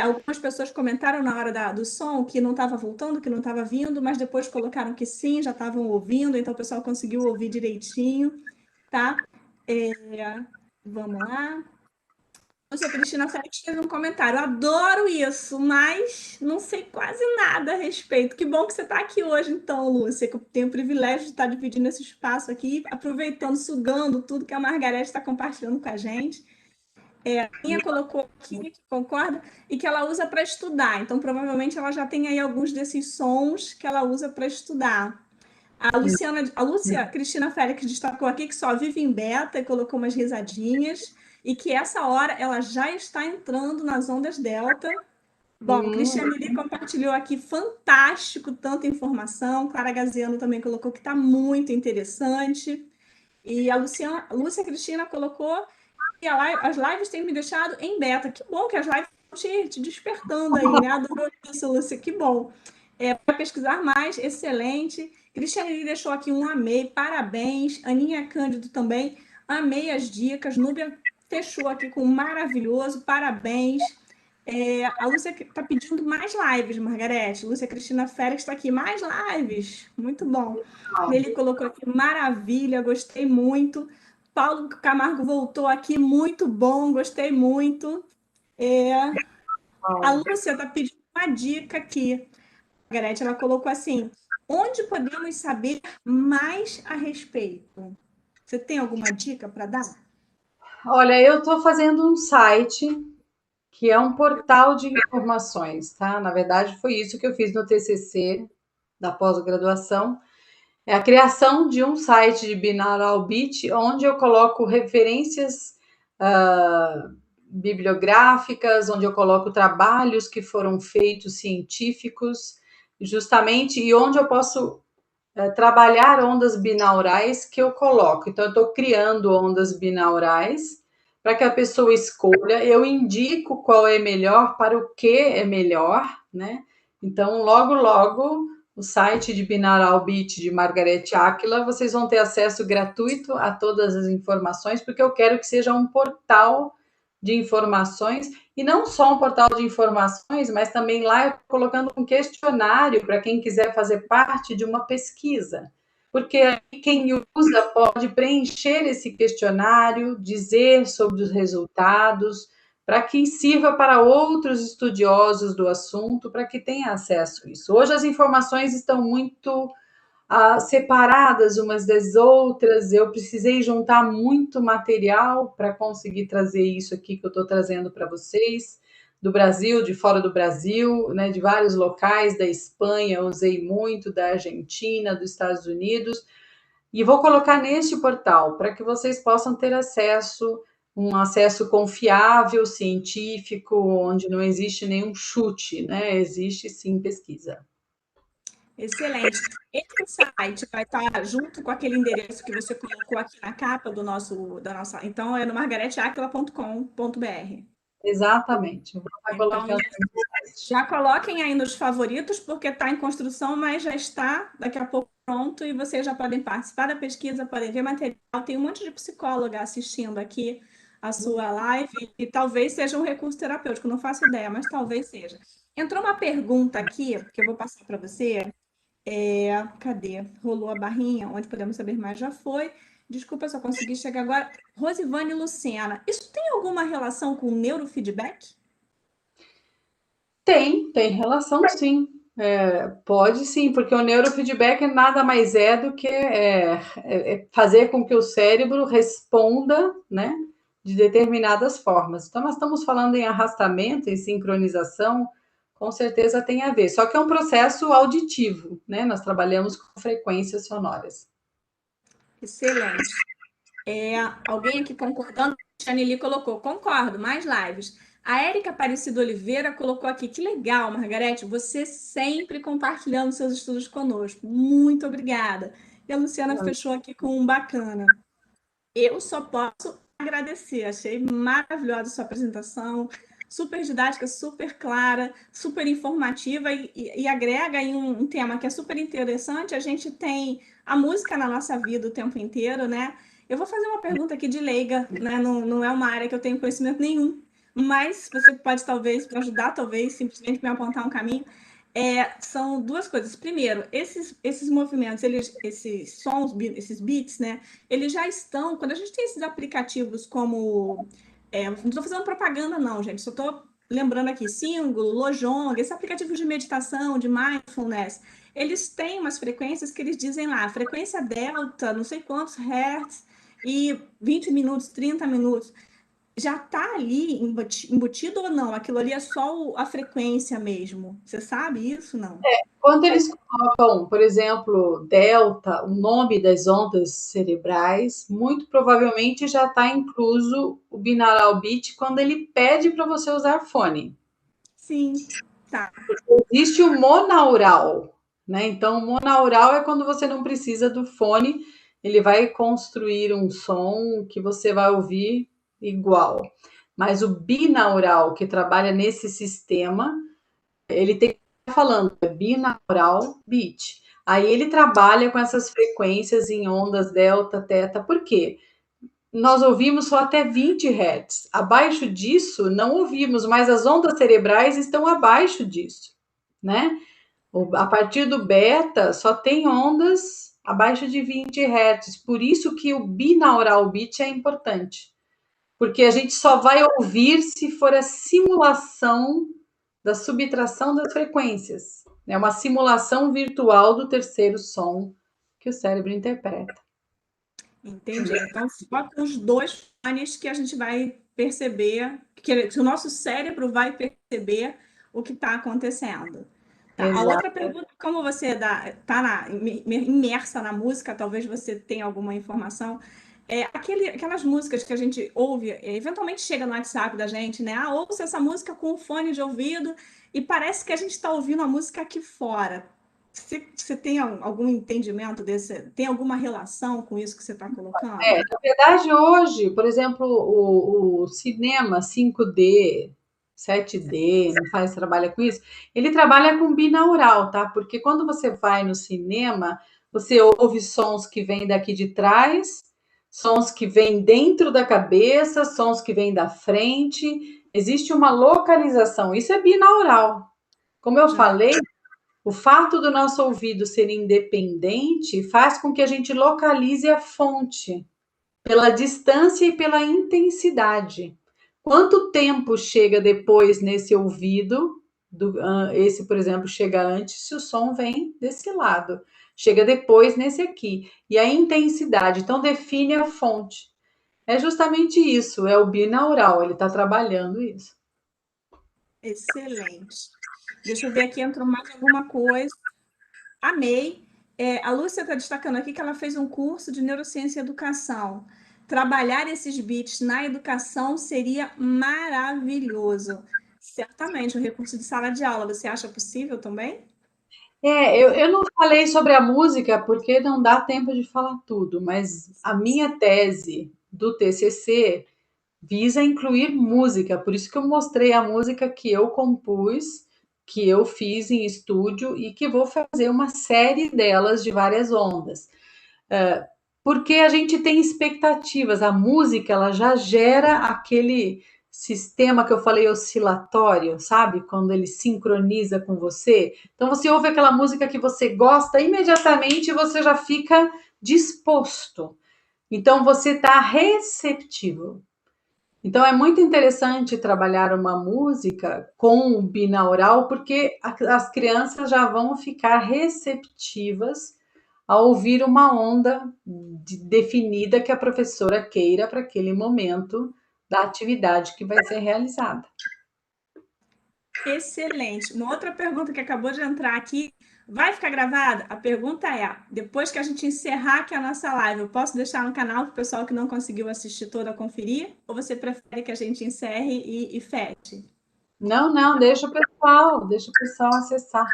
Algumas pessoas comentaram na hora do som que não estava voltando, que não estava vindo, mas depois colocaram que sim, já estavam ouvindo, então o pessoal conseguiu ouvir direitinho, tá? Vamos lá. A Cristina Félix fez um comentário. Adoro isso, mas não sei quase nada a respeito. Que bom que você está aqui hoje, então, Lúcia, que eu tenho o privilégio de estar dividindo esse espaço aqui, aproveitando, sugando tudo que a Margarete está compartilhando com a gente. A minha colocou aqui, que concorda, e que ela usa para estudar. Então, provavelmente, ela já tem aí alguns desses sons que ela usa para estudar. A Lúcia Cristina Félix destacou aqui que só vive em beta e colocou umas risadinhas, e que essa hora ela já está entrando nas ondas delta. Bom, Cristiane Lee compartilhou aqui, fantástico, tanta informação. Clara Gaziano também colocou que está muito interessante. E a Lúcia Cristina colocou que as lives têm me deixado em beta. Que bom que as lives estão te despertando aí, né? Adorou isso, Lúcia, que bom. Para pesquisar mais, excelente. Cristiane Lee deixou aqui um amei, parabéns. Aninha Cândido também, amei as dicas. Núbia fechou aqui com maravilhoso, parabéns. A Lúcia está pedindo mais lives, Margarete. Lúcia Cristina Félix está aqui, mais lives. Muito bom. Ele colocou aqui, maravilha, gostei muito. Paulo Camargo voltou aqui, muito bom, gostei muito. A Lúcia está pedindo uma dica aqui. Margarete, ela colocou assim, onde podemos saber mais a respeito? Você tem alguma dica para dar? Olha, eu estou fazendo um site que é um portal de informações, tá? Na verdade, foi isso que eu fiz no TCC da pós-graduação. É a criação de um site de binaural beat, onde eu coloco referências bibliográficas, onde eu coloco trabalhos que foram feitos científicos, justamente, e onde eu posso trabalhar ondas binaurais que eu coloco. Então, eu estou criando ondas binaurais para que a pessoa escolha, eu indico qual é melhor para o que é melhor, né? Então, logo, o site de Binaural Beat de Margarete Áquila, vocês vão ter acesso gratuito a todas as informações, porque eu quero que seja um portal de informações, e não só um portal de informações, mas também lá eu estou colocando um questionário para quem quiser fazer parte de uma pesquisa. Porque quem usa pode preencher esse questionário, dizer sobre os resultados, para que sirva para outros estudiosos do assunto, para que tenha acesso a isso. Hoje as informações estão muito separadas umas das outras, eu precisei juntar muito material para conseguir trazer isso aqui que eu estou trazendo para vocês, do Brasil, de fora do Brasil, né, de vários locais, da Espanha, usei muito, da Argentina, dos Estados Unidos, e vou colocar neste portal para que vocês possam ter acesso, um acesso confiável, científico, onde não existe nenhum chute, né? Existe sim pesquisa. Excelente. Esse site vai estar junto com aquele endereço que você colocou aqui na capa da nossa. Então, é no margareteaquila.com.br. Exatamente. Vou estar colocando. Já coloquem aí nos favoritos, porque está em construção, mas já está daqui a pouco pronto e vocês já podem participar da pesquisa, podem ver material. Tem um monte de psicóloga assistindo aqui a sua live e talvez seja um recurso terapêutico, não faço ideia, mas talvez seja. Entrou uma pergunta aqui, que eu vou passar para você. Cadê? Rolou a barrinha, onde podemos saber mais já foi. Desculpa, só consegui chegar agora. Rosivane Lucena, isso tem alguma relação com neurofeedback? Tem relação, sim. Pode sim, porque o neurofeedback nada mais é do que fazer com que o cérebro responda, né, de determinadas formas. Então, nós estamos falando em arrastamento e sincronização, com certeza tem a ver. Só que é um processo auditivo, né? Nós trabalhamos com frequências sonoras. Excelente. Alguém aqui concordando, a Chaneli colocou, concordo, mais lives. A Érica Aparecida Oliveira colocou aqui, que legal, Margarete, você sempre compartilhando seus estudos conosco. Muito obrigada. E a Luciana fechou aqui com um bacana. Eu só posso agradecer, achei maravilhosa a sua apresentação, super didática, super clara, super informativa e agrega aí um tema que é super interessante. A gente tem a música na nossa vida o tempo inteiro, né? Eu vou fazer uma pergunta aqui de leiga, né? Não é uma área que eu tenho conhecimento nenhum, mas você pode talvez me ajudar, talvez simplesmente me apontar um caminho. São duas coisas. Primeiro, esses movimentos, esses sons, esses beats, né? Eles já estão. Quando a gente tem esses aplicativos como. Não estou fazendo propaganda, não, gente. Só estou lembrando aqui, Símbolo, Lojong, esse aplicativo de meditação, de mindfulness, eles têm umas frequências que eles dizem lá, frequência delta, não sei quantos hertz, e 20 minutos, 30 minutos. Já está ali embutido ou não? Aquilo ali é só a frequência mesmo. Você sabe isso, não? Quando eles colocam, por exemplo, delta, o nome das ondas cerebrais, muito provavelmente já está incluso o binaural beat quando ele pede para você usar fone. Sim, tá. Existe o monaural, né? Então, o monaural é quando você não precisa do fone, ele vai construir um som que você vai ouvir igual. Mas o binaural, que trabalha nesse sistema, ele tem que estar falando, binaural beat. Aí ele trabalha com essas frequências em ondas delta, teta, por quê? Nós ouvimos só até 20 Hz. Abaixo disso, não ouvimos, mas as ondas cerebrais estão abaixo disso, né? A partir do beta, só tem ondas abaixo de 20 Hz. Por isso que o binaural beat é importante. Porque a gente só vai ouvir se for a simulação da subtração das frequências. É uma simulação virtual do terceiro som que o cérebro interpreta. Entendi. Então, só com os dois fones que a gente vai perceber, que o nosso cérebro vai perceber o que está acontecendo. Tá. A outra pergunta, como você está imersa na música, talvez você tenha alguma informação. Aquelas músicas que a gente ouve, eventualmente chega no WhatsApp da gente, né? Ouça essa música com o fone de ouvido e parece que a gente está ouvindo a música aqui fora. Você tem algum entendimento desse? Tem alguma relação com isso que você está colocando? Na verdade, hoje, por exemplo, o cinema 5D, 7D, não faz, trabalha com isso, ele trabalha com binaural, tá? Porque quando você vai no cinema, você ouve sons que vêm daqui de trás, sons que vêm dentro da cabeça, sons que vêm da frente. Existe uma localização, isso é binaural. Como eu falei, o fato do nosso ouvido ser independente faz com que a gente localize a fonte pela distância e pela intensidade. Quanto tempo chega depois nesse ouvido? Esse, por exemplo, chega antes se o som vem desse lado. Chega depois nesse aqui. E a intensidade, então, define a fonte. É justamente isso, é o binaural, ele está trabalhando isso. Excelente. Deixa eu ver aqui, entrou mais alguma coisa. Amei. A Lúcia está destacando aqui que ela fez um curso de neurociência e educação. Trabalhar esses bits na educação seria maravilhoso. Certamente, um recurso de sala de aula. Você acha possível também? Eu não falei sobre a música porque não dá tempo de falar tudo, mas a minha tese do TCC visa incluir música, por isso que eu mostrei a música que eu compus, que eu fiz em estúdio e que vou fazer uma série delas de várias ondas. porque a gente tem expectativas. A música, ela já gera aquele sistema que eu falei oscilatório, sabe? Quando ele sincroniza com você. Então, você ouve aquela música que você gosta, imediatamente você já fica disposto. Então, você está receptivo. Então, é muito interessante trabalhar uma música com o binaural, porque as crianças já vão ficar receptivas a ouvir uma onda definida que a professora queira para aquele momento da atividade que vai ser realizada. Excelente. Uma outra pergunta que acabou de entrar aqui, vai ficar gravada? A pergunta é: depois que a gente encerrar aqui a nossa live, eu posso deixar no canal para o pessoal que não conseguiu assistir toda conferir? Ou você prefere que a gente encerre e feche? Não, deixa o pessoal acessar.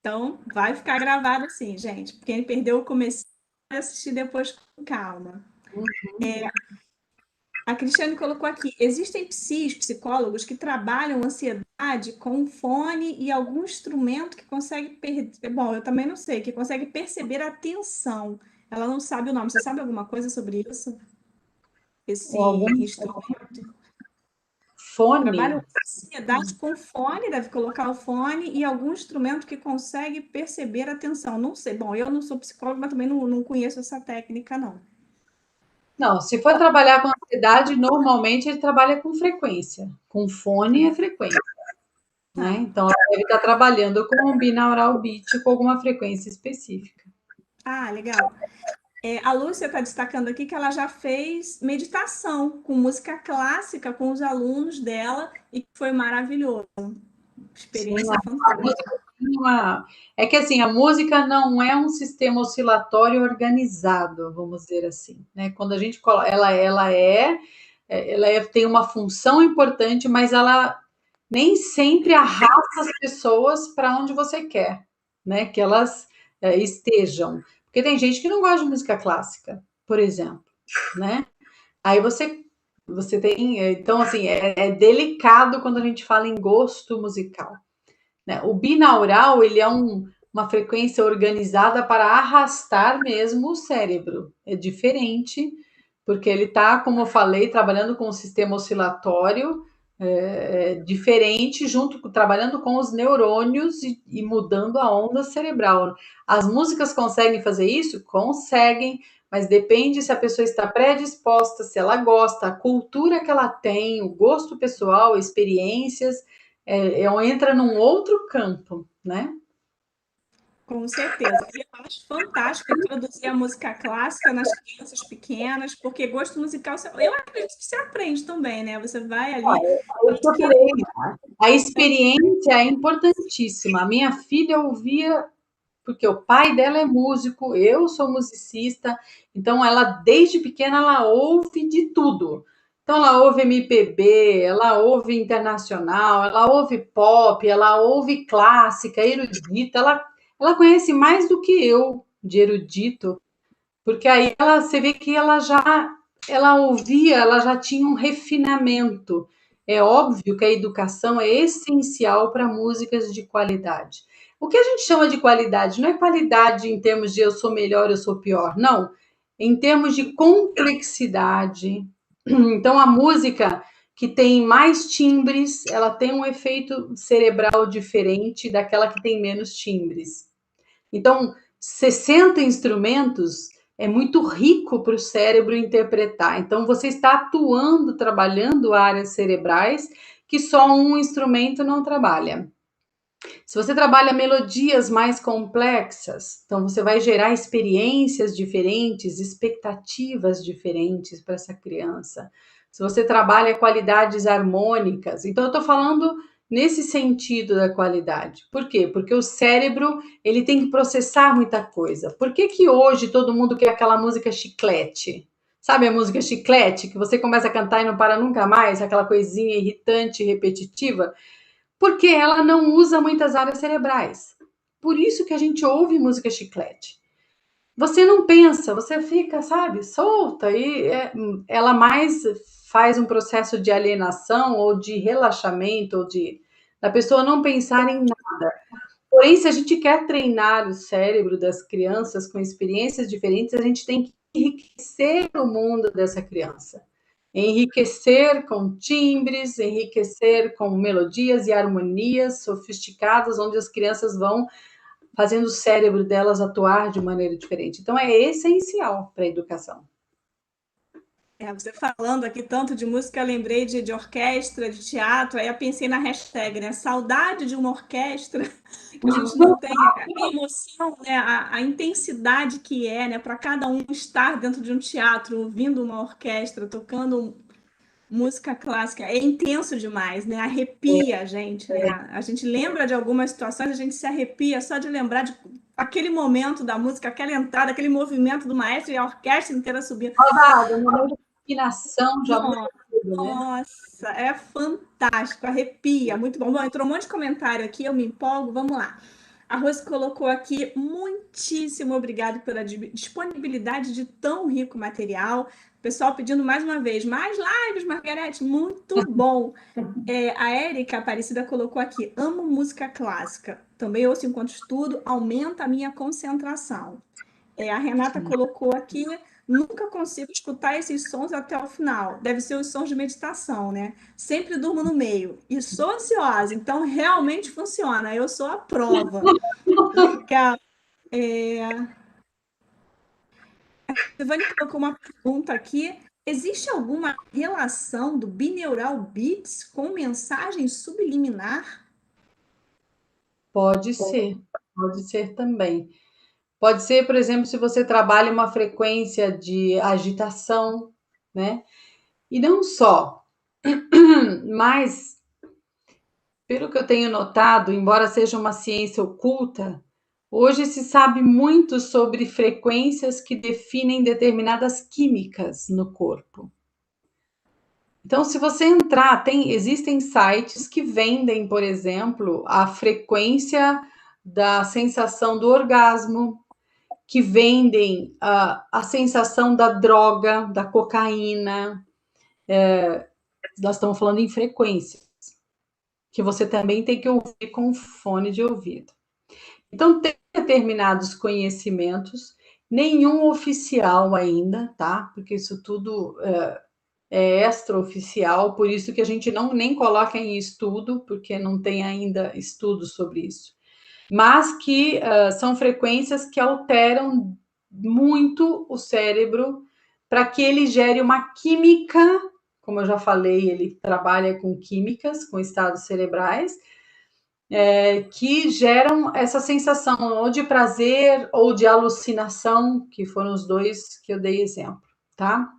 Então, vai ficar gravado sim, gente. Quem perdeu o começo, vai assistir depois com calma. A Cristiane colocou aqui: existem psicólogos que trabalham ansiedade com fone e algum instrumento que consegue bom, eu também não sei, que consegue perceber a tensão. Ela não sabe o nome. Você sabe alguma coisa sobre isso? Esse Ou algum instrumento? fone. Trabalham ansiedade com fone, deve colocar o fone e algum instrumento que consegue perceber a tensão. Não sei. Bom, eu não sou psicóloga, mas também não conheço essa técnica, não. Não, se for trabalhar com ansiedade, normalmente ele trabalha com frequência. Com fone é frequência. Né? Então, ela deve estar trabalhando com um binaural beat com alguma frequência específica. Ah, legal. A Lúcia está destacando aqui que ela já fez meditação com música clássica com os alunos dela e que foi maravilhoso. Experiência fantástica. É que assim, a música não é um sistema oscilatório organizado, vamos dizer assim, né? Quando a gente coloca, tem uma função importante, mas ela nem sempre arrasta as pessoas para onde você quer, né? Que elas estejam. Porque tem gente que não gosta de música clássica, por exemplo, né? Aí você tem, então assim, é delicado quando a gente fala em gosto musical, né? O binaural, ele é uma frequência organizada para arrastar mesmo o cérebro. É diferente, porque ele está, como eu falei, trabalhando com o sistema oscilatório diferente, trabalhando com os neurônios e mudando a onda cerebral. As músicas conseguem fazer isso? Conseguem, mas depende se a pessoa está predisposta, se ela gosta, a cultura que ela tem, o gosto pessoal, experiências, entra num outro campo, né? Com certeza. E eu acho fantástico introduzir a música clássica nas crianças pequenas, porque gosto musical, eu acredito que você aprende também, né? Você vai ali. A experiência é importantíssima. A minha filha ouvia, porque o pai dela é músico, eu sou musicista, então ela, desde pequena, ela ouve de tudo. Então, ela ouve MPB, ela ouve internacional, ela ouve pop, ela ouve clássica, erudita, ela conhece mais do que eu de erudito, porque aí você vê que ela ouvia, ela já tinha um refinamento. É óbvio que a educação é essencial para músicas de qualidade. O que a gente chama de qualidade não é qualidade em termos de eu sou melhor, eu sou pior, não. Em termos de complexidade. Então, a música que tem mais timbres, ela tem um efeito cerebral diferente daquela que tem menos timbres. Então, 60 instrumentos é muito rico para o cérebro interpretar. Então, você está atuando, trabalhando áreas cerebrais que só um instrumento não trabalha. Se você trabalha melodias mais complexas, então você vai gerar experiências diferentes, expectativas diferentes para essa criança. Se você trabalha qualidades harmônicas, então eu estou falando nesse sentido da qualidade. Por quê? Porque o cérebro ele tem que processar muita coisa. Por que hoje todo mundo quer aquela música chiclete? Sabe a música chiclete que você começa a cantar e não para nunca mais, aquela coisinha irritante e repetitiva? Porque ela não usa muitas áreas cerebrais. Por isso que a gente ouve música chiclete. Você não pensa, você fica, sabe, solta e ela mais faz um processo de alienação ou de relaxamento ou da pessoa não pensar em nada. Porém, se a gente quer treinar o cérebro das crianças com experiências diferentes, a gente tem que enriquecer o mundo dessa criança. Enriquecer com timbres, enriquecer com melodias e harmonias sofisticadas, onde as crianças vão fazendo o cérebro delas atuar de maneira diferente. Então, é essencial para a educação. Você falando aqui tanto de música, eu lembrei de orquestra, de teatro, aí eu pensei na hashtag, né? Saudade de uma orquestra, que a gente não tem a emoção, né? A intensidade que é, né? Para cada um estar dentro de um teatro, ouvindo uma orquestra, tocando música clássica, é intenso demais, né? Arrepia a gente, né? A gente lembra de algumas situações, a gente se arrepia só de lembrar de aquele momento da música, aquela entrada, aquele movimento do maestro e a orquestra inteira subindo. Afinação já muda tudo, né? Nossa, é fantástico, arrepia, muito bom. Bom, entrou um monte de comentário aqui, eu me empolgo, vamos lá. A Rose colocou aqui, muitíssimo obrigado pela disponibilidade de tão rico material. Pessoal pedindo mais uma vez, mais lives, Margarete, muito bom. A Érica Aparecida colocou aqui, amo música clássica, também ouço enquanto estudo, aumenta a minha concentração. A Renata colocou aqui, nunca consigo escutar esses sons até o final. Deve ser os sons de meditação, né? Sempre durmo no meio. E sou ansiosa, então realmente funciona. Eu sou a prova. A Silvane colocou uma pergunta aqui. Existe alguma relação do binaural beats com mensagem subliminar? Pode ser também. Pode ser, por exemplo, se você trabalha uma frequência de agitação, né? E não só, mas, pelo que eu tenho notado, embora seja uma ciência oculta, hoje se sabe muito sobre frequências que definem determinadas químicas no corpo. Então, se você entrar, existem sites que vendem, por exemplo, a frequência da sensação do orgasmo, que vendem a sensação da droga, da cocaína. Nós estamos falando em frequências, que você também tem que ouvir com fone de ouvido. Então, tem determinados conhecimentos, nenhum oficial ainda, tá? Porque isso tudo é extraoficial, por isso que a gente nem coloca em estudo, porque não tem ainda estudo sobre isso. Mas que são frequências que alteram muito o cérebro para que ele gere uma química, como eu já falei, ele trabalha com químicas, com estados cerebrais, que geram essa sensação ou de prazer ou de alucinação, que foram os dois que eu dei exemplo, tá?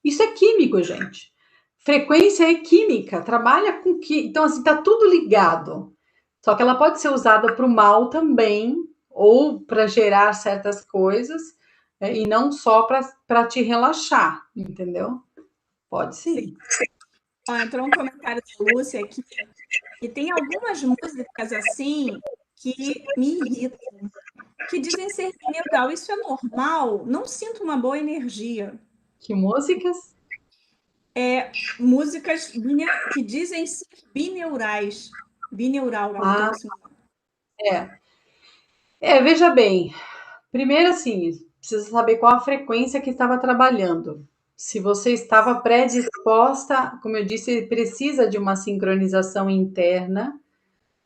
Isso é químico, gente. Frequência é química, trabalha com química. Então, assim, tá tudo ligado. Só que ela pode ser usada para o mal também, ou para gerar certas coisas, e não só para te relaxar, entendeu? Pode sim. Entrou um comentário da Lúcia aqui, que tem algumas músicas assim que me irritam, que dizem ser binaural. Isso é normal? Não sinto uma boa energia. Que músicas? Músicas que dizem ser binaurais. Binaural, assim. Veja bem. Primeiro, assim, precisa saber qual a frequência que estava trabalhando. Se você estava predisposta, como eu disse, precisa de uma sincronização interna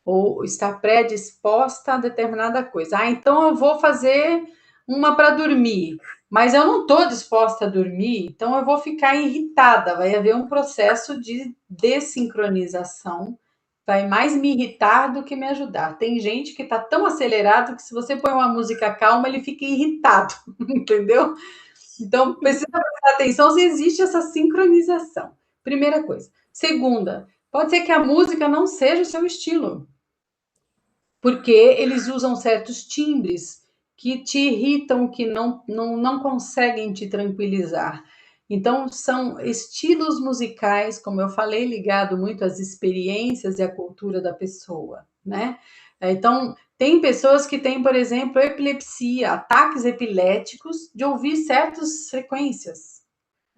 ou está predisposta a determinada coisa. Então eu vou fazer uma para dormir, mas eu não estou disposta a dormir, então eu vou ficar irritada. Vai haver um processo de desincronização, vai mais me irritar do que me ajudar. Tem gente que está tão acelerado que se você põe uma música calma, ele fica irritado, entendeu? Então precisa prestar atenção se existe essa sincronização. Primeira coisa. Segunda, pode ser que a música não seja o seu estilo, porque eles usam certos timbres que te irritam, que não conseguem te tranquilizar. Então, são estilos musicais, como eu falei, ligado muito às experiências e à cultura da pessoa, né? Então, tem pessoas que têm, por exemplo, epilepsia, ataques epiléticos, de ouvir certas frequências.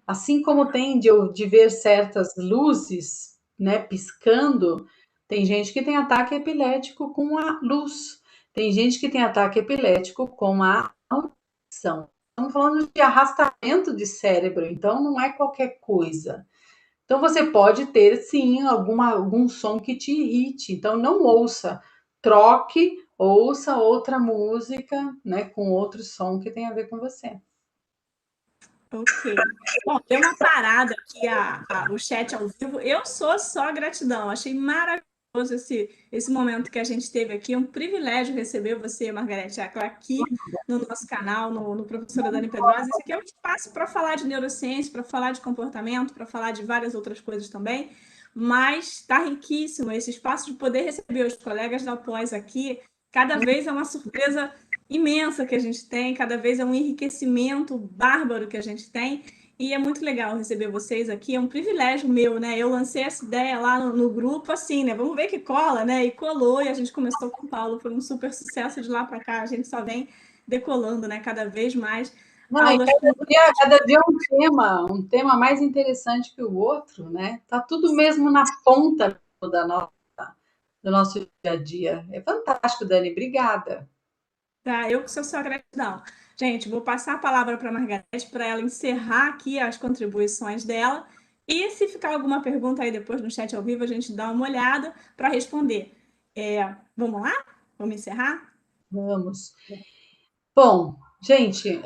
Assim como tem de ver certas luzes, né, piscando, tem gente que tem ataque epilético com a luz. Tem gente que tem ataque epilético com a audição. estamos falando de arrastamento de cérebro, então não é qualquer coisa. Então você pode ter, sim, algum som que te irrite. Então não ouça, troque, ouça outra música, né, com outro som que tem a ver com você. Ok. Bom, deu uma parada aqui o chat ao vivo. Eu sou só gratidão. Achei maravilhoso esse momento que a gente teve aqui. É um privilégio receber você, Margarete Áquila, aqui no nosso canal, no Professora Dani Pedrosa. Esse aqui é um espaço para falar de neurociência, para falar de comportamento, para falar de várias outras coisas também. Mas está riquíssimo esse espaço de poder receber os colegas da pós aqui. Cada vez é uma surpresa imensa que a gente tem, cada vez é um enriquecimento bárbaro que a gente tem, e é muito legal receber vocês aqui, é um privilégio meu, né? Eu lancei essa ideia lá no grupo, assim, né? Vamos ver que cola, né? E colou, e a gente começou com o Paulo, foi um super sucesso de lá para cá, a gente só vem decolando, né? Cada vez mais. Não, Aulas cada dia um tema mais interessante que o outro, né? Tá tudo mesmo na ponta do nosso dia a dia. É fantástico, Dani, obrigada. Tá, eu que sou sua gratidão. Gente, vou passar a palavra para a Margarete para ela encerrar aqui as contribuições dela. E se ficar alguma pergunta aí depois no chat ao vivo, a gente dá uma olhada para responder. Vamos lá? Vamos encerrar? Vamos. Bom, gente,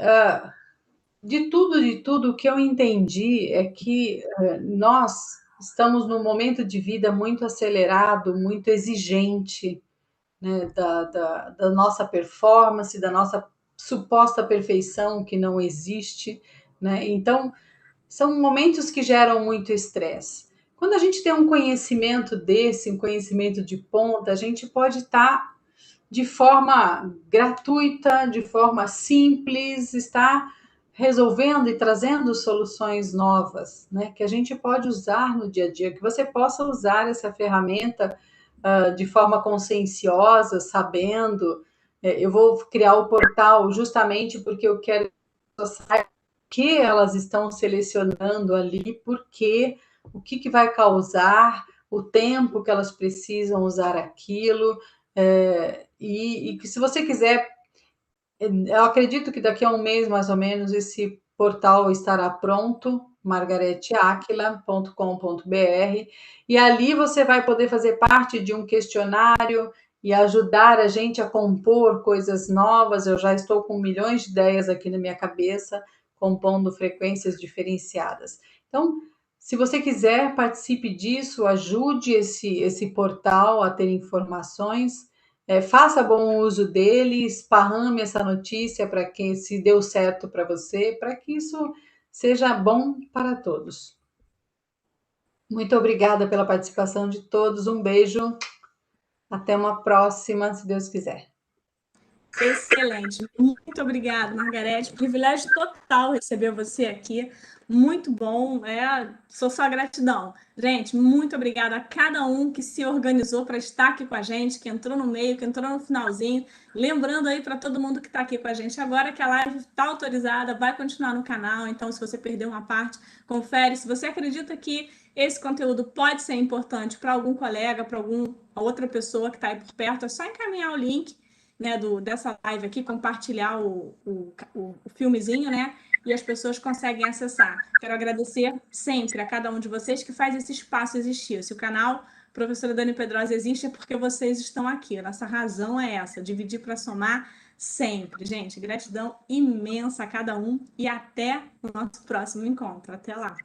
de tudo, o que eu entendi é que nós estamos num momento de vida muito acelerado, muito exigente, né, da nossa performance, da nossa suposta perfeição que não existe, né? Então, são momentos que geram muito estresse. Quando a gente tem um conhecimento desse, um conhecimento de ponta, a gente pode estar de forma gratuita, de forma simples, estar resolvendo e trazendo soluções novas, né? Que a gente pode usar no dia a dia, que você possa usar essa ferramenta de forma conscienciosa, sabendo. Eu vou criar o portal justamente porque eu quero que as pessoas saibam o que elas estão selecionando ali, porque o que vai causar, o tempo que elas precisam usar aquilo. E que se você quiser, eu acredito que daqui a um mês, mais ou menos, esse portal estará pronto, margareteaquila.com.br, e ali você vai poder fazer parte de um questionário e ajudar a gente a compor coisas novas. Eu já estou com milhões de ideias aqui na minha cabeça, compondo frequências diferenciadas. Então, se você quiser, participe disso, ajude esse portal a ter informações. Faça bom uso dele, esparrame essa notícia para quem se deu certo para você, para que isso seja bom para todos. Muito obrigada pela participação de todos, um beijo, até uma próxima, se Deus quiser. Excelente, muito obrigada, Margarete. Privilégio total receber você aqui. Muito bom, sou só gratidão. Gente, muito obrigada a cada um que se organizou para estar aqui com a gente, que entrou no meio, que entrou no finalzinho. Lembrando aí para todo mundo que está aqui com a gente agora que a live está autorizada, vai continuar no canal. Então, se você perdeu uma parte, confere. Se você acredita que esse conteúdo pode ser importante para algum colega, para alguma outra pessoa que está aí por perto, é só encaminhar o link, né, dessa live aqui, compartilhar o filmezinho, né? E as pessoas conseguem acessar. Quero agradecer sempre a cada um de vocês que faz esse espaço existir. Se o canal Professora Dani Pedrosa existe é porque vocês estão aqui. A nossa razão é essa, dividir para somar sempre. Gente, gratidão imensa a cada um e até o nosso próximo encontro. Até lá.